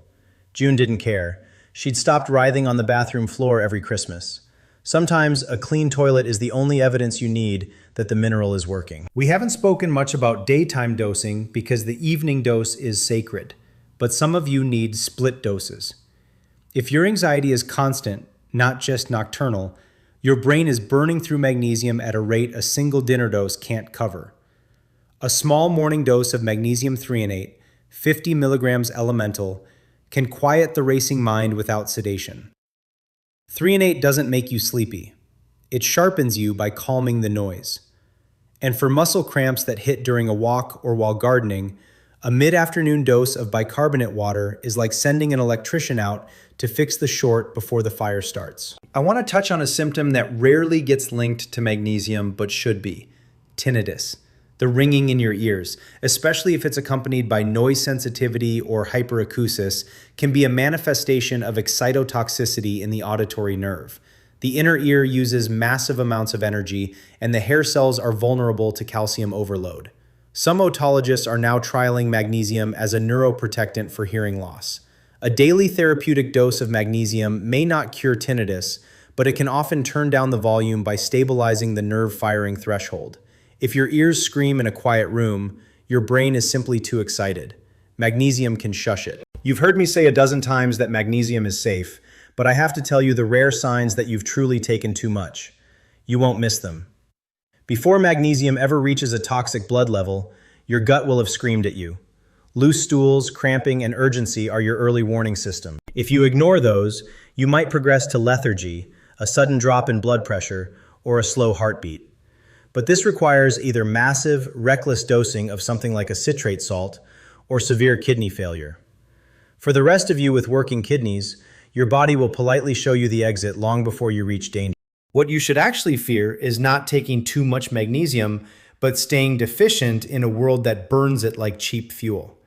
June didn't care. She'd stopped writhing on the bathroom floor every Christmas. Sometimes a clean toilet is the only evidence you need that the mineral is working. We haven't spoken much about daytime dosing because the evening dose is sacred, but some of you need split doses. If your anxiety is constant, not just nocturnal, your brain is burning through magnesium at a rate a single dinner dose can't cover. A small morning dose of magnesium threonate, 50 milligrams elemental, can quiet the racing mind without sedation. Threonate doesn't make you sleepy. It sharpens you by calming the noise. And for muscle cramps that hit during a walk or while gardening, a mid-afternoon dose of bicarbonate water is like sending an electrician out to fix the short before the fire starts. I want to touch on a symptom that rarely gets linked to magnesium but should be: tinnitus, the ringing in your ears, especially if it's accompanied by noise sensitivity or hyperacusis, can be a manifestation of excitotoxicity in the auditory nerve. The inner ear uses massive amounts of energy, and the hair cells are vulnerable to calcium overload. Some otologists are now trialing magnesium as a neuroprotectant for hearing loss. A daily therapeutic dose of magnesium may not cure tinnitus, but it can often turn down the volume by stabilizing the nerve firing threshold. If your ears scream in a quiet room, your brain is simply too excited. Magnesium can shush it. You've heard me say a dozen times that magnesium is safe, but I have to tell you the rare signs that you've truly taken too much. You won't miss them. Before magnesium ever reaches a toxic blood level, your gut will have screamed at you. Loose stools, cramping, and urgency are your early warning system. If you ignore those, you might progress to lethargy, a sudden drop in blood pressure, or a slow heartbeat. But this requires either massive, reckless dosing of something like a citrate salt or severe kidney failure. For the rest of you with working kidneys, your body will politely show you the exit long before you reach danger. What you should actually fear is not taking too much magnesium, but staying deficient in a world that burns it like cheap fuel.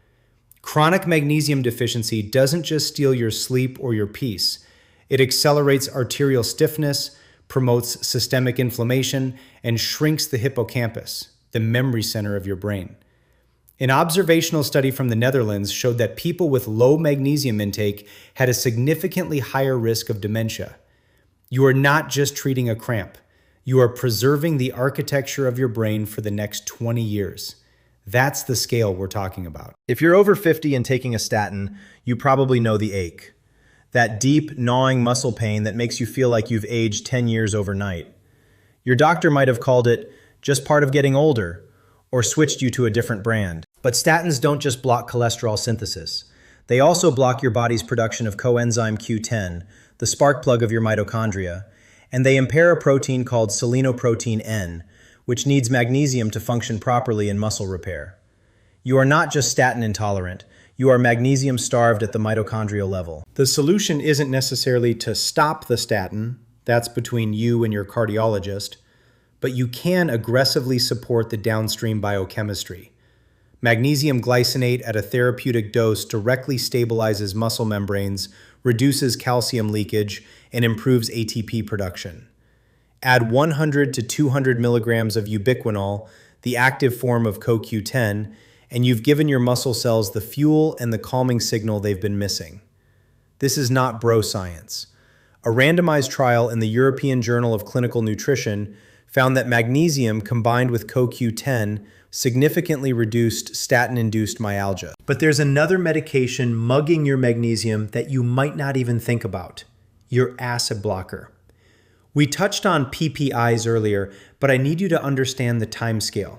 Chronic magnesium deficiency doesn't just steal your sleep or your peace. It accelerates arterial stiffness, promotes systemic inflammation, and shrinks the hippocampus, the memory center of your brain. An observational study from the Netherlands showed that people with low magnesium intake had a significantly higher risk of dementia. You are not just treating a cramp. You are preserving the architecture of your brain for the next 20 years. That's the scale we're talking about. If you're over 50 and taking a statin, you probably know the ache. That deep, gnawing muscle pain that makes you feel like you've aged 10 years overnight. Your doctor might have called it just part of getting older, or switched you to a different brand. But statins don't just block cholesterol synthesis. They also block your body's production of coenzyme Q10, the spark plug of your mitochondria, and they impair a protein called selenoprotein N, which needs magnesium to function properly in muscle repair. You are not just statin intolerant, you are magnesium starved at the mitochondrial level. The solution isn't necessarily to stop the statin, that's between you and your cardiologist, but you can aggressively support the downstream biochemistry. Magnesium glycinate at a therapeutic dose directly stabilizes muscle membranes, reduces calcium leakage, and improves ATP production. Add 100 to 200 milligrams of ubiquinol, the active form of CoQ10, and you've given your muscle cells the fuel and the calming signal they've been missing. This is not bro science. A randomized trial in the European Journal of Clinical Nutrition found that magnesium combined with CoQ10 significantly reduced statin-induced myalgia. But there's another medication mugging your magnesium that you might not even think about: your acid blocker. We touched on PPIs earlier, but I need you to understand the timescale.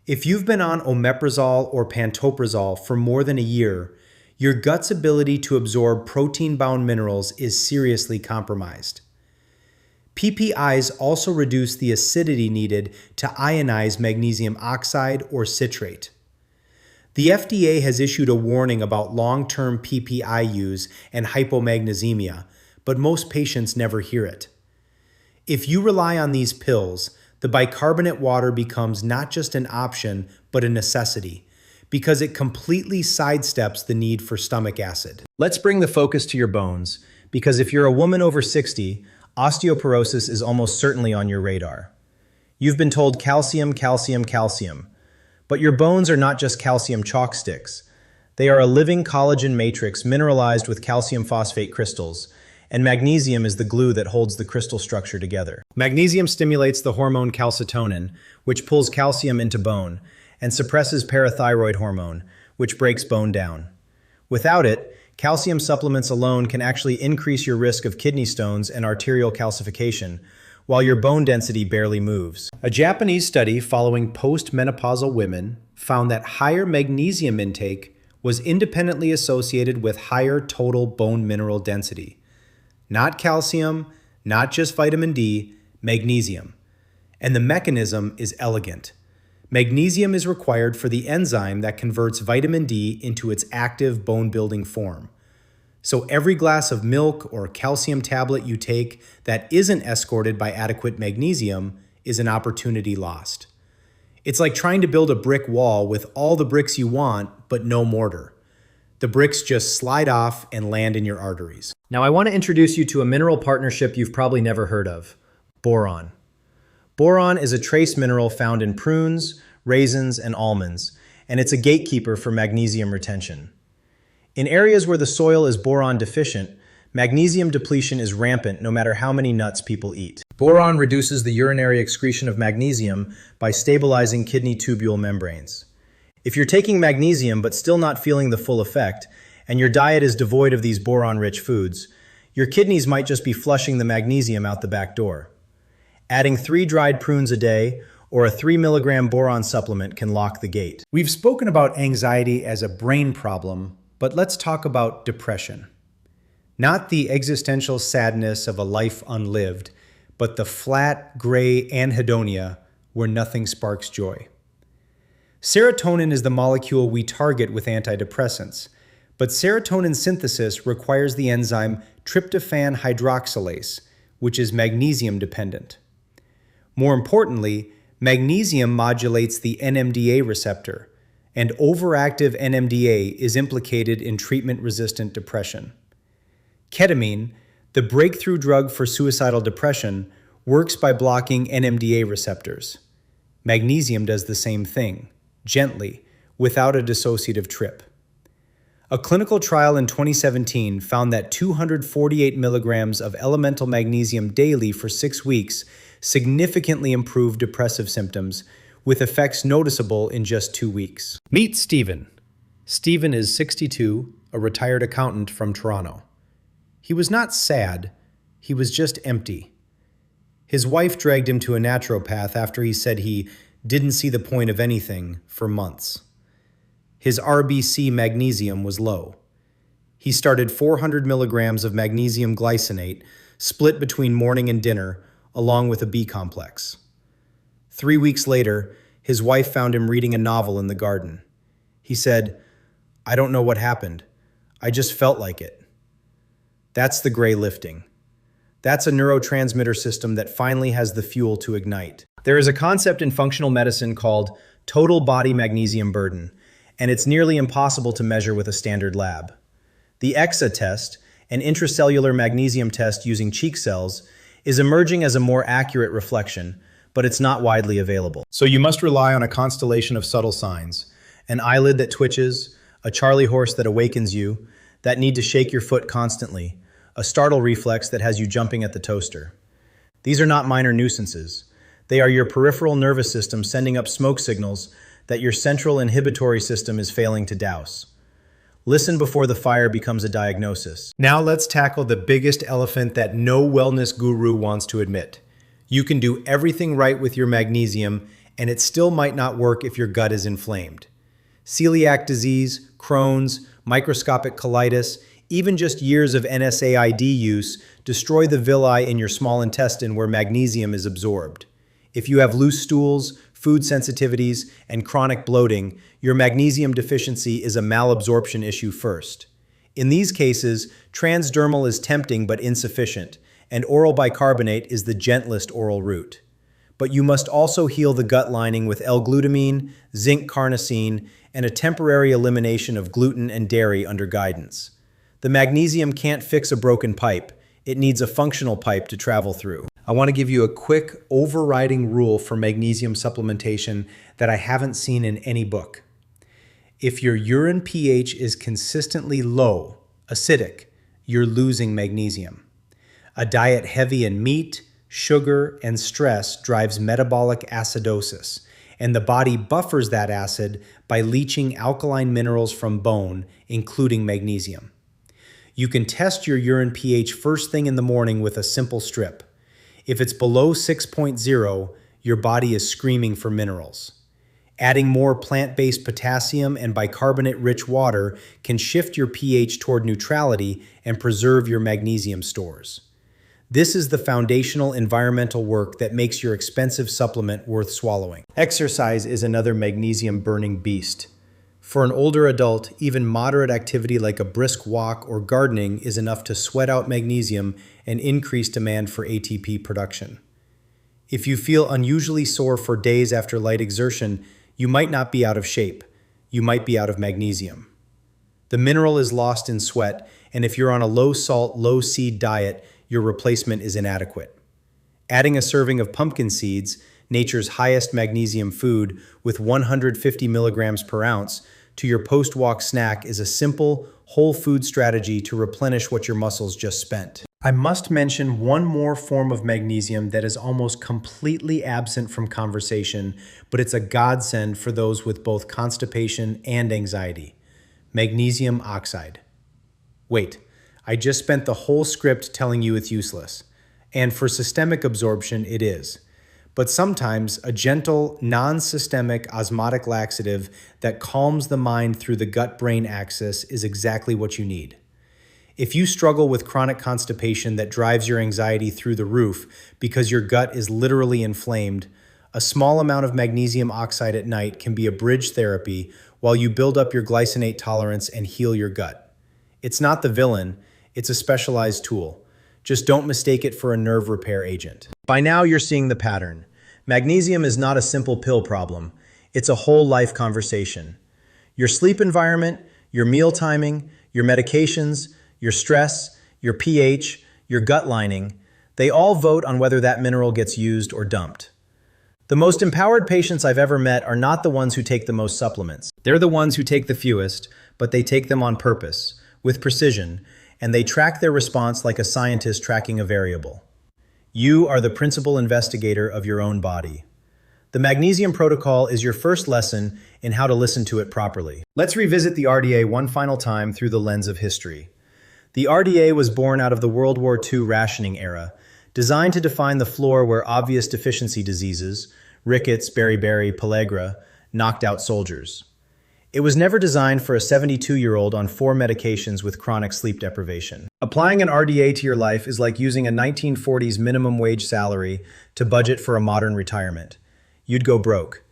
If you've been on omeprazole or pantoprazole for more than a year, your gut's ability to absorb protein-bound minerals is seriously compromised. PPIs also reduce the acidity needed to ionize magnesium oxide or citrate. The FDA has issued a warning about long-term PPI use and hypomagnesemia, but most patients never hear it. If you rely on these pills, the bicarbonate water becomes not just an option, but a necessity, because it completely sidesteps the need for stomach acid. Let's bring the focus to your bones, because if you're a woman over 60, osteoporosis is almost certainly on your radar. You've been told calcium, calcium, calcium, but your bones are not just calcium chalk sticks. They are a living collagen matrix mineralized with calcium phosphate crystals, and magnesium is the glue that holds the crystal structure together. Magnesium stimulates the hormone calcitonin, which pulls calcium into bone, and suppresses parathyroid hormone, which breaks bone down. Without it, calcium supplements alone can actually increase your risk of kidney stones and arterial calcification, while your bone density barely moves. A Japanese study following postmenopausal women found that higher magnesium intake was independently associated with higher total bone mineral density. Not calcium, not just vitamin D, magnesium. And the mechanism is elegant. Magnesium is required for the enzyme that converts vitamin D into its active bone-building form. So every glass of milk or calcium tablet you take that isn't escorted by adequate magnesium is an opportunity lost. It's like trying to build a brick wall with all the bricks you want, but no mortar. The bricks just slide off and land in your arteries. Now I want to introduce you to a mineral partnership you've probably never heard of, boron. Boron is a trace mineral found in prunes, raisins, and almonds, and it's a gatekeeper for magnesium retention. In areas where the soil is boron deficient, magnesium depletion is rampant no matter how many nuts people eat. Boron reduces the urinary excretion of magnesium by stabilizing kidney tubule membranes. If you're taking magnesium but still not feeling the full effect, and your diet is devoid of these boron-rich foods, your kidneys might just be flushing the magnesium out the back door. Adding 3 dried prunes a day or a 3 milligram boron supplement can lock the gate. We've spoken about anxiety as a brain problem, but let's talk about depression. Not the existential sadness of a life unlived, but the flat, gray anhedonia where nothing sparks joy. Serotonin is the molecule we target with antidepressants, but serotonin synthesis requires the enzyme tryptophan hydroxylase, which is magnesium dependent. More importantly, magnesium modulates the NMDA receptor, and overactive NMDA is implicated in treatment-resistant depression. Ketamine, the breakthrough drug for suicidal depression, works by blocking NMDA receptors. Magnesium does the same thing, gently, without a dissociative trip. A clinical trial in 2017 found that 248 milligrams of elemental magnesium daily for 6 weeks significantly improved depressive symptoms, with effects noticeable in just 2 weeks. Meet Stephen. Stephen is 62, a retired accountant from Toronto. He was not sad, he was just empty. His wife dragged him to a naturopath after he said he didn't see the point of anything for months. His RBC magnesium was low. He started 400 milligrams of magnesium glycinate, split between morning and dinner, along with a B complex. 3 weeks later, his wife found him reading a novel in the garden. He said, "I don't know what happened. I just felt like it." That's the gray lifting. That's a neurotransmitter system that finally has the fuel to ignite. There is a concept in functional medicine called total body magnesium burden, and it's nearly impossible to measure with a standard lab. The EXA test, an intracellular magnesium test using cheek cells, is emerging as a more accurate reflection, but it's not widely available. So you must rely on a constellation of subtle signs: an eyelid that twitches, a Charlie horse that awakens you, that need to shake your foot constantly, a startle reflex that has you jumping at the toaster. These are not minor nuisances. They are your peripheral nervous system sending up smoke signals that your central inhibitory system is failing to douse. Listen before the fire becomes a diagnosis. Now let's tackle the biggest elephant that no wellness guru wants to admit. You can do everything right with your magnesium, and it still might not work if your gut is inflamed. Celiac disease, Crohn's, microscopic colitis, even just years of NSAID use destroy the villi in your small intestine where magnesium is absorbed. If you have loose stools, food sensitivities, and chronic bloating, your magnesium deficiency is a malabsorption issue first. In these cases, transdermal is tempting but insufficient, and oral bicarbonate is the gentlest oral route. But you must also heal the gut lining with L-glutamine, zinc carnosine, and a temporary elimination of gluten and dairy under guidance. The magnesium can't fix a broken pipe. It needs a functional pipe to travel through. I want to give you a quick overriding rule for magnesium supplementation that I haven't seen in any book. If your urine pH is consistently low, acidic, you're losing magnesium. A diet heavy in meat, sugar, and stress drives metabolic acidosis, and the body buffers that acid by leaching alkaline minerals from bone, including magnesium. You can test your urine pH first thing in the morning with a simple strip. If it's below 6.0, your body is screaming for minerals. Adding more plant-based potassium and bicarbonate-rich water can shift your pH toward neutrality and preserve your magnesium stores. This is the foundational environmental work that makes your expensive supplement worth swallowing. Exercise is another magnesium-burning beast. For an older adult, even moderate activity like a brisk walk or gardening is enough to sweat out magnesium and increase demand for ATP production. If you feel unusually sore for days after light exertion, you might not be out of shape. You might be out of magnesium. The mineral is lost in sweat, and if you're on a low-salt, low-seed diet, your replacement is inadequate. Adding a serving of pumpkin seeds, nature's highest magnesium food, with 150 milligrams per ounce, to your post-walk snack is a simple, whole food strategy to replenish what your muscles just spent. I must mention one more form of magnesium that is almost completely absent from conversation, but it's a godsend for those with both constipation and anxiety: magnesium oxide. Wait, I just spent the whole script telling you it's useless. And for systemic absorption, it is. But sometimes a gentle, non-systemic osmotic laxative that calms the mind through the gut-brain axis is exactly what you need. If you struggle with chronic constipation that drives your anxiety through the roof because your gut is literally inflamed, a small amount of magnesium oxide at night can be a bridge therapy while you build up your glycinate tolerance and heal your gut. It's not the villain, it's a specialized tool. Just don't mistake it for a nerve repair agent. By now you're seeing the pattern. Magnesium is not a simple pill problem. It's a whole life conversation. Your sleep environment, your meal timing, your medications, your stress, your pH, your gut lining, they all vote on whether that mineral gets used or dumped. The most empowered patients I've ever met are not the ones who take the most supplements. They're the ones who take the fewest, but they take them on purpose, with precision, and they track their response like a scientist tracking a variable. You are the principal investigator of your own body. The Magnesium Protocol is your first lesson in how to listen to it properly. Let's revisit the RDA one final time through the lens of history. The RDA was born out of the World War II rationing era, designed to define the floor where obvious deficiency diseases, rickets, beriberi, pellagra, knocked out soldiers. It was never designed for a 72-year-old on 4 medications with chronic sleep deprivation. Applying an RDA to your life is like using a 1940s minimum wage salary to budget for a modern retirement. You'd go broke.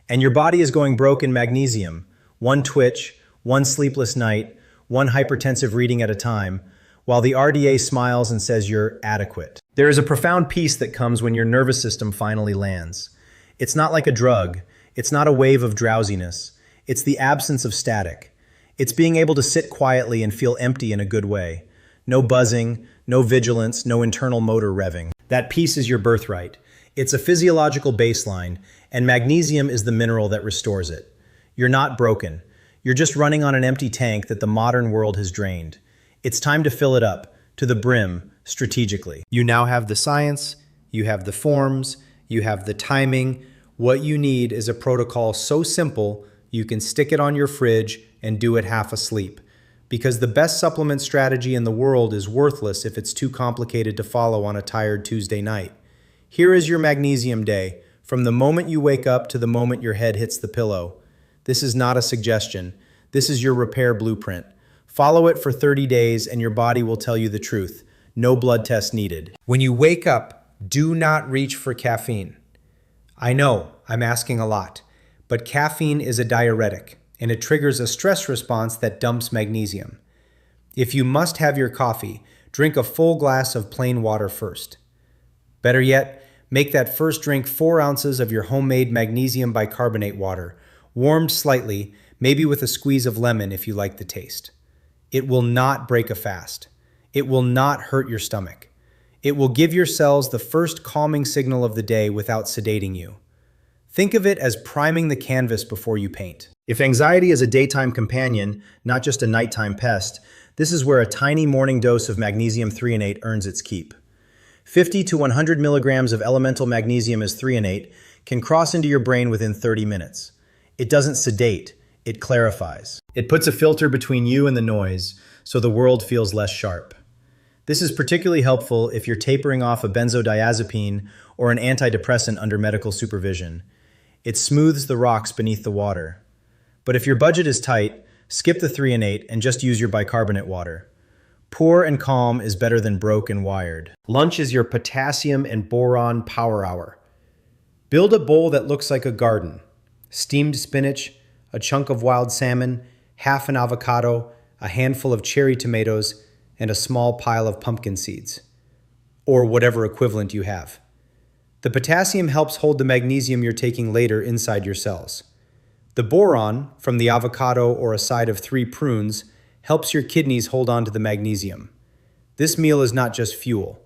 And your body is going broke in magnesium. One twitch, one sleepless night, one hypertensive reading at a time, while the RDA smiles and says you're adequate. There is a profound peace that comes when your nervous system finally lands. It's not like a drug. It's not a wave of drowsiness. It's the absence of static. It's being able to sit quietly and feel empty in a good way. No buzzing, no vigilance, no internal motor revving. That peace is your birthright. It's a physiological baseline, and magnesium is the mineral that restores it. You're not broken. You're just running on an empty tank that the modern world has drained. It's time to fill it up, to the brim, strategically. You now have the science, you have the forms, you have the timing. What you need is a protocol so simple you can stick it on your fridge and do it half asleep. Because the best supplement strategy in the world is worthless if it's too complicated to follow on a tired Tuesday night. Here is your magnesium day, from the moment you wake up to the moment your head hits the pillow. This is not a suggestion. This is your repair blueprint. Follow it for 30 days and your body will tell you the truth. No blood test needed. When you wake up, do not reach for caffeine. I know, I'm asking a lot. But caffeine is a diuretic, and it triggers a stress response that dumps magnesium. If you must have your coffee, drink a full glass of plain water first. Better yet, make that first drink 4 ounces of your homemade magnesium bicarbonate water, warmed slightly, maybe with a squeeze of lemon if you like the taste. It will not break a fast. It will not hurt your stomach. It will give your cells the first calming signal of the day without sedating you. Think of it as priming the canvas before you paint. If anxiety is a daytime companion, not just a nighttime pest, this is where a tiny morning dose of magnesium threonate earns its keep. 50 to 100 milligrams of elemental magnesium as threonate can cross into your brain within 30 minutes. It doesn't sedate, it clarifies. It puts a filter between you and the noise, so the world feels less sharp. This is particularly helpful if you're tapering off a benzodiazepine or an antidepressant under medical supervision. It smooths the rocks beneath the water. But if your budget is tight, skip the threonate and just use your bicarbonate water. Poor and calm is better than broke and wired. Lunch is your potassium and boron power hour. Build a bowl that looks like a garden. Steamed spinach, a chunk of wild salmon, half an avocado, a handful of cherry tomatoes, and a small pile of pumpkin seeds, or whatever equivalent you have. The potassium helps hold the magnesium you're taking later inside your cells. The boron, from the avocado or a side of 3 prunes, helps your kidneys hold on to the magnesium. This meal is not just fuel.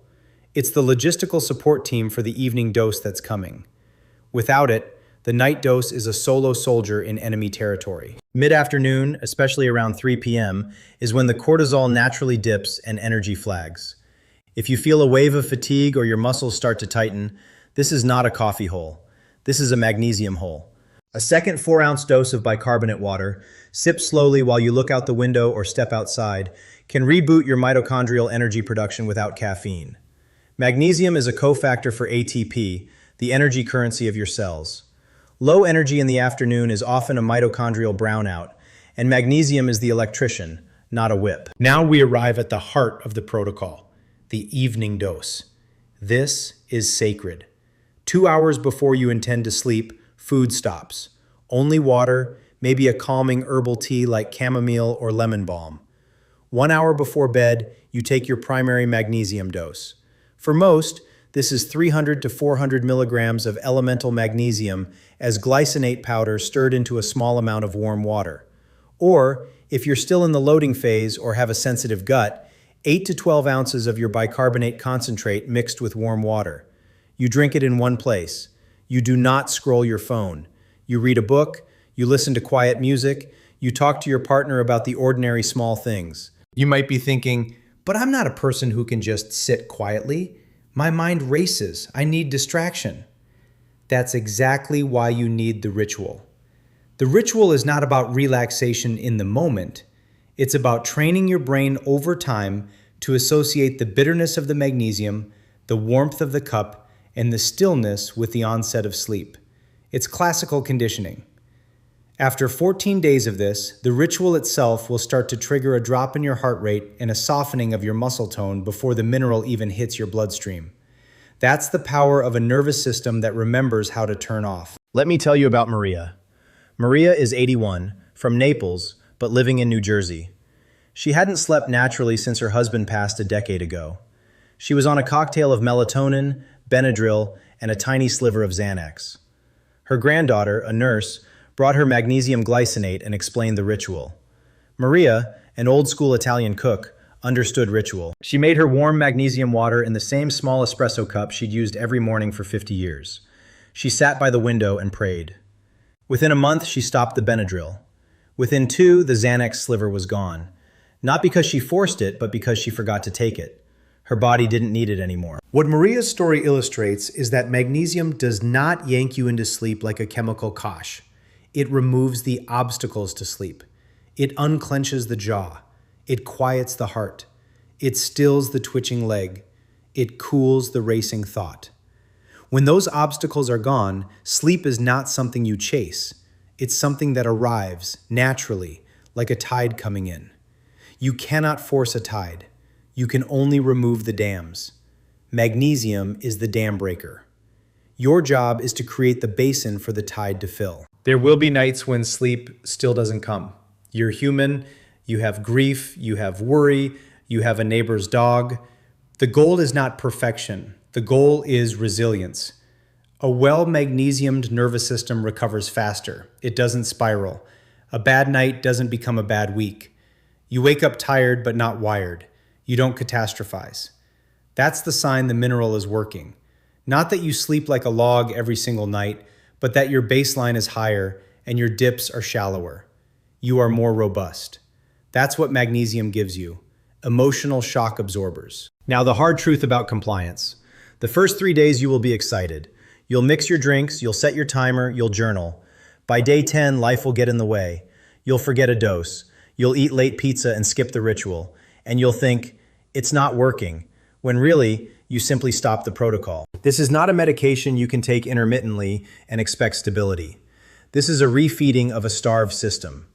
It's the logistical support team for the evening dose that's coming. Without it, the night dose is a solo soldier in enemy territory. Mid-afternoon, especially around 3 p.m., is when the cortisol naturally dips and energy flags. If you feel a wave of fatigue or your muscles start to tighten, this is not a coffee hole. This is a magnesium hole. A second 4-ounce dose of bicarbonate water, sip slowly while you look out the window or step outside, can reboot your mitochondrial energy production without caffeine. Magnesium is a cofactor for ATP, the energy currency of your cells. Low energy in the afternoon is often a mitochondrial brownout, and magnesium is the electrician, not a whip. Now we arrive at the heart of the protocol, the evening dose. This is sacred. 2 hours before you intend to sleep, food stops. Only water, maybe a calming herbal tea like chamomile or lemon balm. 1 hour before bed, you take your primary magnesium dose. For most, this is 300 to 400 milligrams of elemental magnesium as glycinate powder stirred into a small amount of warm water. Or, if you're still in the loading phase or have a sensitive gut, 8 to 12 ounces of your bicarbonate concentrate mixed with warm water. You drink it in one place. You do not scroll your phone. You read a book, you listen to quiet music, you talk to your partner about the ordinary small things. You might be thinking, but I'm not a person who can just sit quietly. My mind races. I need distraction. That's exactly why you need the ritual. The ritual is not about relaxation in the moment. It's about training your brain over time to associate the bitterness of the magnesium, the warmth of the cup, and the stillness with the onset of sleep. It's classical conditioning. After 14 days of this, the ritual itself will start to trigger a drop in your heart rate and a softening of your muscle tone before the mineral even hits your bloodstream. That's the power of a nervous system that remembers how to turn off. Let me tell you about Maria. Maria is 81, from Naples, but living in New Jersey. She hadn't slept naturally since her husband passed a decade ago. She was on a cocktail of melatonin, Benadryl, and a tiny sliver of Xanax. Her granddaughter, a nurse, brought her magnesium glycinate and explained the ritual. Maria, an old-school Italian cook, understood ritual. She made her warm magnesium water in the same small espresso cup she'd used every morning for 50 years. She sat by the window and prayed. Within a month, she stopped the Benadryl. Within 2, the Xanax sliver was gone. Not because she forced it, but because she forgot to take it. Her body didn't need it anymore. What Maria's story illustrates is that magnesium does not yank you into sleep like a chemical kosh. It removes the obstacles to sleep. It unclenches the jaw. It quiets the heart. It stills the twitching leg. It cools the racing thought. When those obstacles are gone, sleep is not something you chase. It's something that arrives naturally, like a tide coming in. You cannot force a tide. You can only remove the dams. Magnesium is the dam breaker. Your job is to create the basin for the tide to fill. There will be nights when sleep still doesn't come. You're human, you have grief, you have worry, you have a neighbor's dog. The goal is not perfection. The goal is resilience. A well-magnesiumed nervous system recovers faster. It doesn't spiral. A bad night doesn't become a bad week. You wake up tired but not wired. You don't catastrophize. That's the sign the mineral is working. Not that you sleep like a log every single night, but that your baseline is higher and your dips are shallower. You are more robust. That's what magnesium gives you, emotional shock absorbers. Now, the hard truth about compliance. The first 3 days you will be excited. You'll mix your drinks, you'll set your timer, you'll journal. By day 10, life will get in the way. You'll forget a dose. You'll eat late pizza and skip the ritual. And you'll think, it's not working, when really, you simply stop the protocol. This is not a medication you can take intermittently and expect stability. This is a refeeding of a starved system.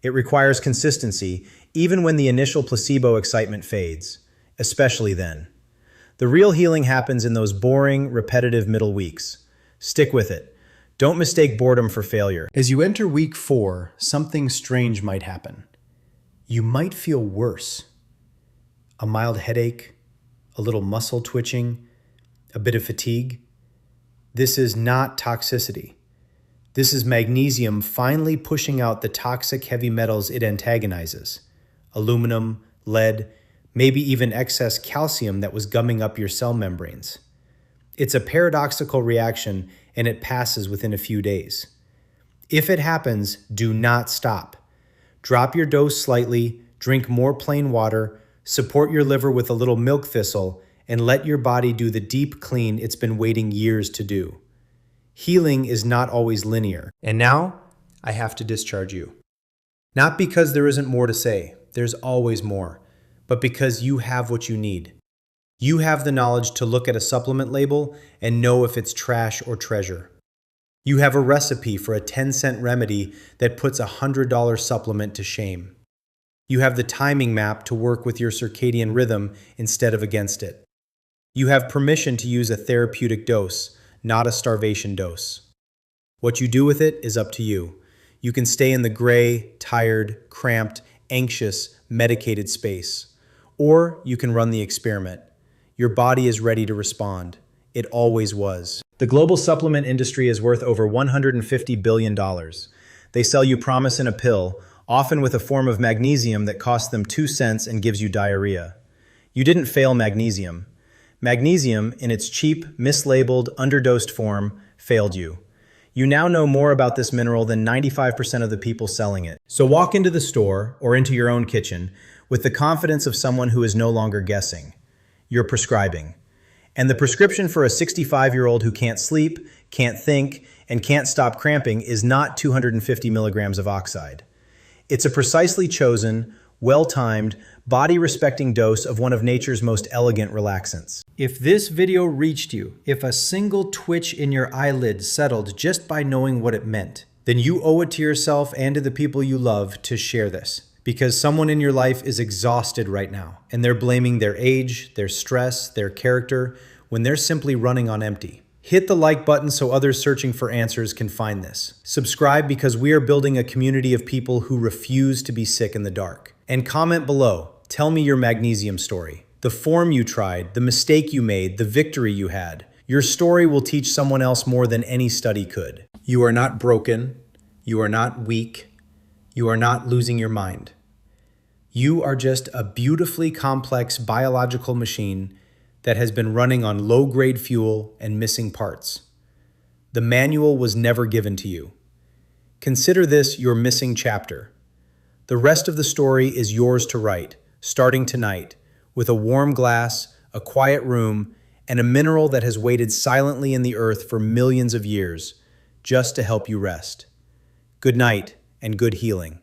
It requires consistency, even when the initial placebo excitement fades, especially then. The real healing happens in those boring, repetitive middle weeks. Stick with it. Don't mistake boredom for failure. As you enter week 4, something strange might happen. You might feel worse. A mild headache, a little muscle twitching, a bit of fatigue. This is not toxicity. This is magnesium finally pushing out the toxic heavy metals it antagonizes. Aluminum, lead, maybe even excess calcium that was gumming up your cell membranes. It's a paradoxical reaction, and it passes within a few days. If it happens, do not stop. Drop your dose slightly, drink more plain water, support your liver with a little milk thistle, and let your body do the deep clean it's been waiting years to do. Healing is not always linear. And now, I have to discharge you. Not because there isn't more to say, there's always more, but because you have what you need. You have the knowledge to look at a supplement label and know if it's trash or treasure. You have a recipe for a 10-cent remedy that puts a $100 supplement to shame. You have the timing map to work with your circadian rhythm instead of against it. You have permission to use a therapeutic dose, not a starvation dose. What you do with it is up to you. You can stay in the gray, tired, cramped, anxious, medicated space. Or you can run the experiment. Your body is ready to respond. It always was. The global supplement industry is worth over $150 billion. They sell you promise in a pill, often with a form of magnesium that costs them 2 cents and gives you diarrhea. You didn't fail magnesium. Magnesium, in its cheap, mislabeled, underdosed form, failed you. You now know more about this mineral than 95% of the people selling it. So walk into the store or into your own kitchen with the confidence of someone who is no longer guessing. You're prescribing. And the prescription for a 65-year-old who can't sleep, can't think, and can't stop cramping is not 250 milligrams of oxide. It's a precisely chosen, well-timed, body-respecting dose of one of nature's most elegant relaxants. If this video reached you, if a single twitch in your eyelids settled just by knowing what it meant, then you owe it to yourself and to the people you love to share this. Because someone in your life is exhausted right now, and they're blaming their age, their stress, their character, when they're simply running on empty. Hit the like button so others searching for answers can find this. Subscribe because we are building a community of people who refuse to be sick in the dark. And comment below. Tell me your magnesium story. The form you tried, the mistake you made, the victory you had. Your story will teach someone else more than any study could. You are not broken. You are not weak. You are not losing your mind. You are just a beautifully complex biological machine that has been running on low-grade fuel and missing parts. The manual was never given to you. Consider this your missing chapter. The rest of the story is yours to write, starting tonight, with a warm glass, a quiet room, and a mineral that has waited silently in the earth for millions of years, just to help you rest. Good night and good healing.